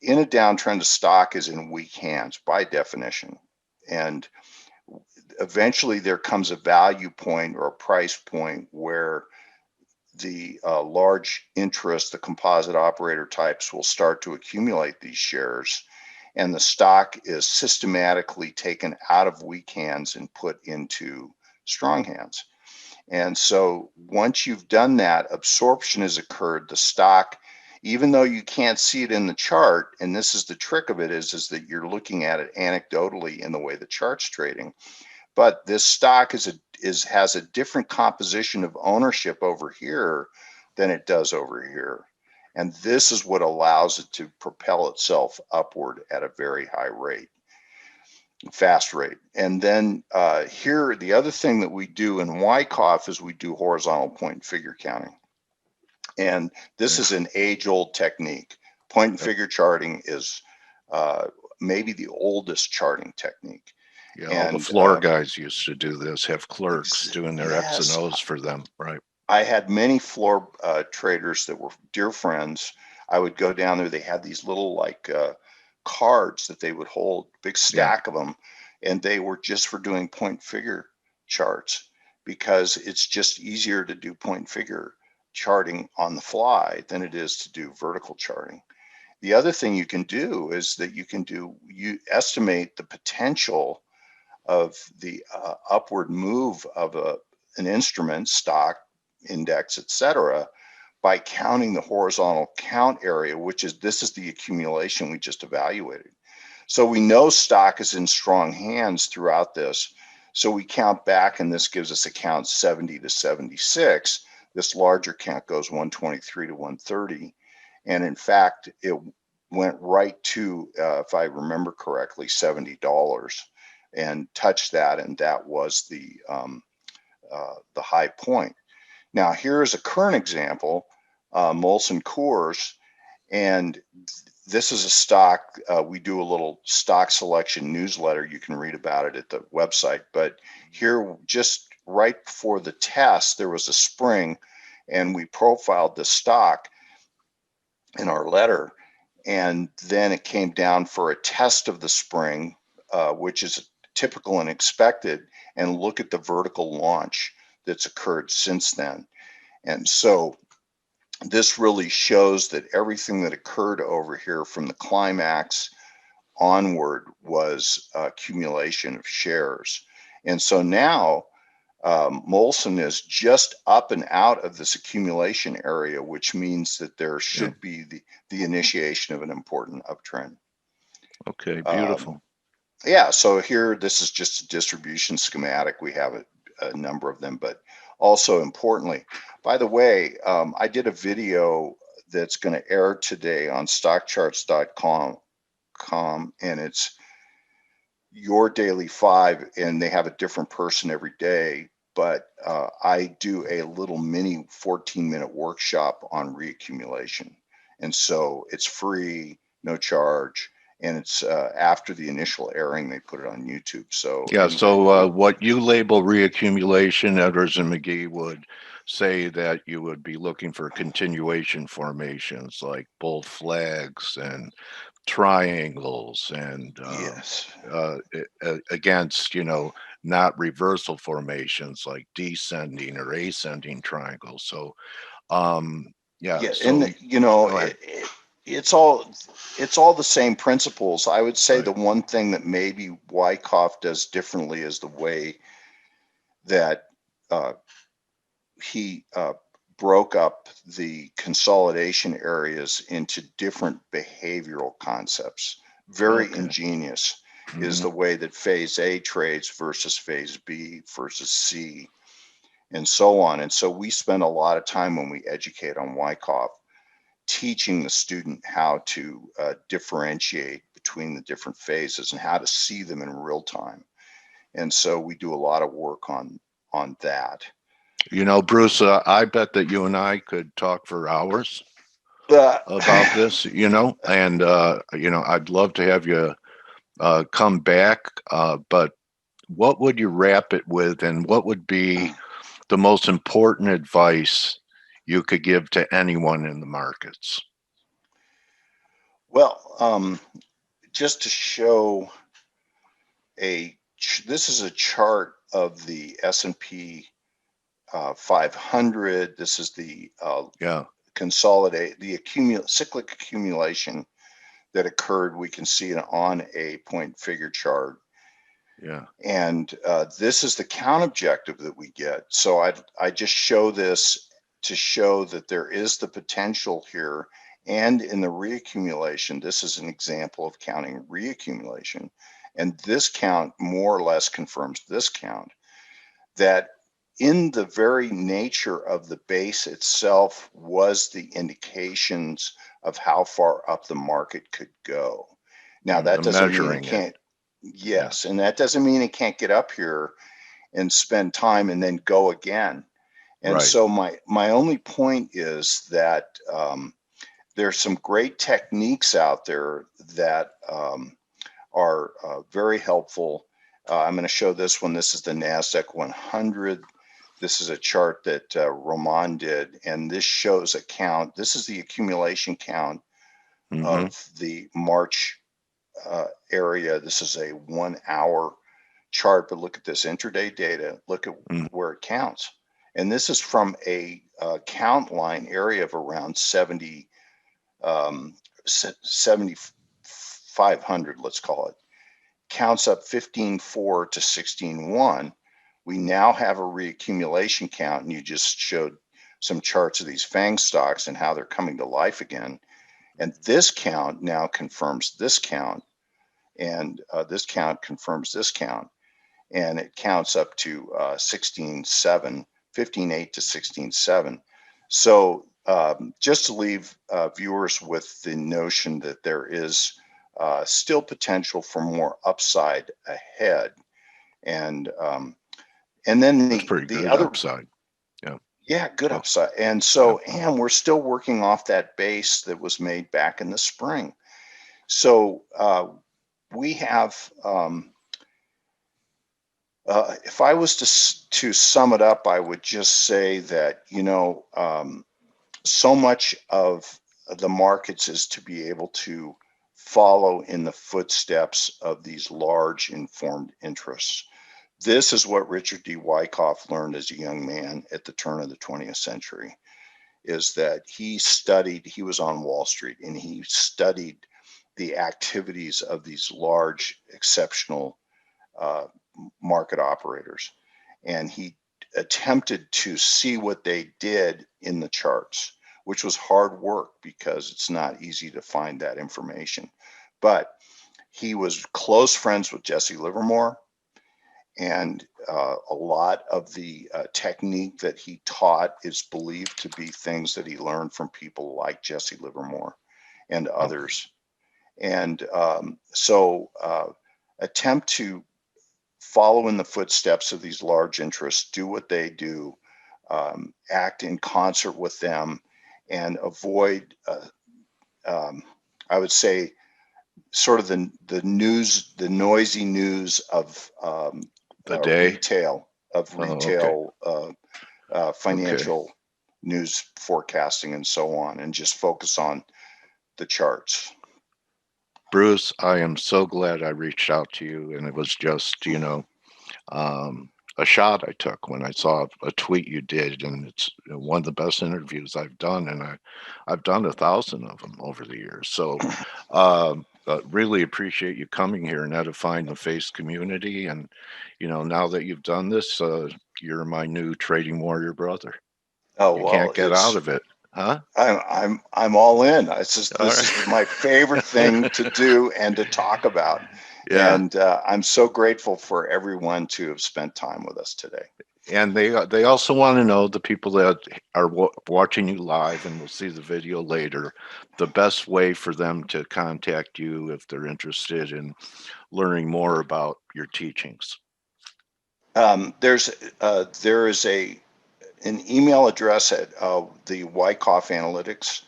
in a downtrend, the stock is in weak hands by definition. And eventually there comes a value point or a price point where the large interest, the composite operator types, will start to accumulate these shares, and the stock is systematically taken out of weak hands and put into strong hands. And so once you've done that, absorption has occurred. The stock, even though you can't see it in the chart, and this is the trick of it, is that you're looking at it anecdotally in the way the chart's trading. But this stock has a different composition of ownership over here than it does over here. And this is what allows it to propel itself upward at a very high rate, fast rate. And then here, the other thing that we do in Wyckoff is we do horizontal point and figure counting. And this is an age-old technique. Point and figure charting is maybe the oldest charting technique. Yeah, all the floor guys used to do this, have clerks doing their yes, X and O's for them, right? I had many floor traders that were dear friends. I would go down there. They had these little like cards that they would hold, big stack of them, and they were just for doing point figure charts. because it's just easier to do point figure charting on the fly than it is to do vertical charting. The other thing you can do is that you estimate the potential of the upward move of an instrument, stock, index, etc., by counting the horizontal count area, this is the accumulation we just evaluated. So we know stock is in strong hands throughout this. So we count back, and this gives us a count 70 to 76. This larger count goes 123 to 130. And in fact, it went right to, if I remember correctly, $70 and touched that. And that was the high point. Now, here's a current example, Molson Coors, and this is a stock. We do a little stock selection newsletter. You can read about it at the website. But here, just right before the test, there was a spring, and we profiled the stock in our letter. And then it came down for a test of the spring, which is typical and expected, and look at the vertical launch that's occurred since then. And so this really shows that everything that occurred over here from the climax onward was accumulation of shares. And so now Molson is just up and out of this accumulation area, which means that there should be the initiation of an important uptrend. Okay, beautiful. Yeah, so here, this is just a distribution schematic. We have a number of them, but also importantly, by the way, I did a video that's going to air today on stockcharts.com, and it's your daily 5, and they have a different person every day. But I do a little mini 14-minute workshop on reaccumulation. And so it's free, no charge. And it's after the initial airing, they put it on YouTube. So yeah, so what you label reaccumulation, Edwards and McGee would say that you would be looking for continuation formations like bull flags and triangles, and yes, against, not reversal formations like descending or ascending triangles. So yeah, so and it's all the same principles. I would say right. The one thing that maybe Wyckoff does differently is the way that he broke up the consolidation areas into different behavioral concepts. Very ingenious is the way that phase A trades versus phase B versus C, and so on. And so we spend a lot of time when we educate on Wyckoff teaching the student how to differentiate between the different phases and how to see them in real time. And so we do a lot of work on that. Bruce, I bet that you and I could talk for hours about this, and I'd love to have you come back, but what would you wrap it with, and what would be the most important advice you could give to anyone in the markets? Well, just to show this is a chart of the S&P 500. This is the cyclic accumulation that occurred. We can see it on a point figure chart. Yeah. And this is the count objective that we get. So I just show this to show that there is the potential here. And in the reaccumulation, this is an example of counting reaccumulation. And this count more or less confirms this count, that in the very nature of the base itself was the indications of how far up the market could go. Now, that doesn't mean it can't. Yes, and that doesn't mean it can't get up here and spend time and then go again. And so my only point is that there's some great techniques out there that are very helpful. I'm going to show this one. This is the NASDAQ 100. This is a chart that Roman did, and this shows a count. This is the accumulation count of the March area. This is a 1 hour chart, but look at this intraday data. Look at where it counts. And this is from a count line area of around 7,500, let's call it. Counts up 15.4 to 16.1. We now have a reaccumulation count, and you just showed some charts of these FANG stocks and how they're coming to life again. And this count now confirms this count, and this count confirms this count, and it counts up to 16.7, 15.8 to 16.7. So just to leave viewers with the notion that there is still potential for more upside ahead, and then That's pretty the good other upside. yeah, good upside. And so, and we're still working off that base that was made back in the spring. So we have, if I was to sum it up, I would just say that, you know, so much of the markets is to be able to follow in the footsteps of these large informed interests. This is what Richard D. Wyckoff learned as a young man at the turn of the 20th century, is that he was on Wall Street, and he studied the activities of these large, exceptional market operators. And he attempted to see what they did in the charts, which was hard work because it's not easy to find that information. But he was close friends with Jesse Livermore. And a lot of the technique that he taught is believed to be things that he learned from people like Jesse Livermore and others. And so attempt to follow in the footsteps of these large interests, do what they do, act in concert with them, and avoid, I would say, sort of the noisy news of The day. retail financial news forecasting and so on, and just focus on the charts. Bruce, I am so glad I reached out to you, and it was just, you know, a shot I took when I saw a tweet you did, and it's one of the best interviews I've done, and I've done 1,000 of them over the years. So really appreciate you coming here and edifying the FACE community. And, you know, now that you've done this, you're my new trading warrior brother. Oh, You well, can't get out of it, huh? I'm all in. This is my favorite thing to do and to talk about. Yeah. And I'm so grateful for everyone to have spent time with us today. And they also want to know, the people that are watching you live and will see the video later, the best way for them to contact you if they're interested in learning more about your teachings. There is an email address at the Wyckoff Analytics,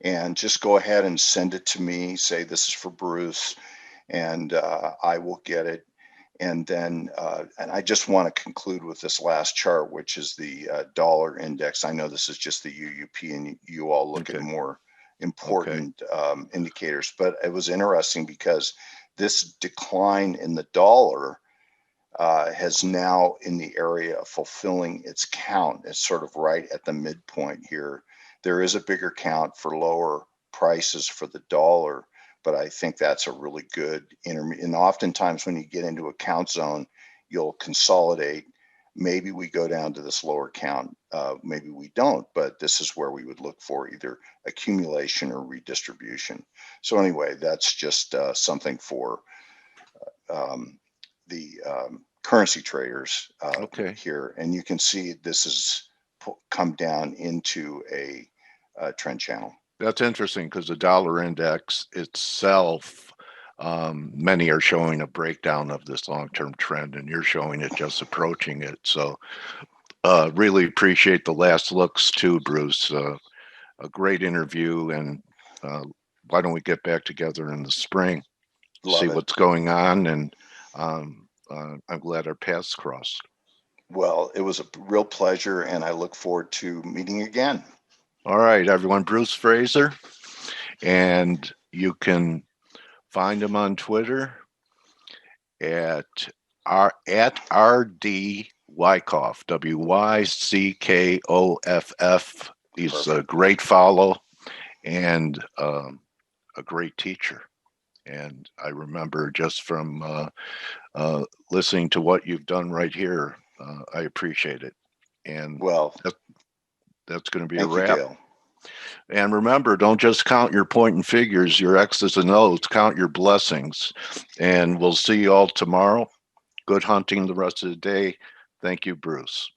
and just go ahead and send it to me. Say this is for Bruce, and I will get it. And then, and I just want to conclude with this last chart, which is the dollar index. I know this is just the UUP, and you all look at more important indicators, but it was interesting because this decline in the dollar has now in the area of fulfilling its count. It's sort of right at the midpoint here. There is a bigger count for lower prices for the dollar, but I think that's a really good and oftentimes when you get into a count zone, you'll consolidate. Maybe we go down to this lower count, maybe we don't, but this is where we would look for either accumulation or redistribution. So anyway, that's just something for the currency traders here. And you can see this has come down into a trend channel. That's interesting because the dollar index itself, many are showing a breakdown of this long-term trend, and you're showing it just approaching it. So really appreciate the last looks too, Bruce. A great interview, and why don't we get back together in the spring, see what's going on, and I'm glad our paths crossed. Well, it was a real pleasure, and I look forward to meeting again. All right, everyone, Bruce Fraser, and you can find him on Twitter at at RD Wyckoff, Wyckoff. He's a great follow and a great teacher. And I remember just from listening to what you've done right here, I appreciate it. And Well, that's going to be a thank you, wrap. Dale. And remember, don't just count your point and figures, your X's and O's, count your blessings. And we'll see you all tomorrow. Good hunting the rest of the day. Thank you, Bruce.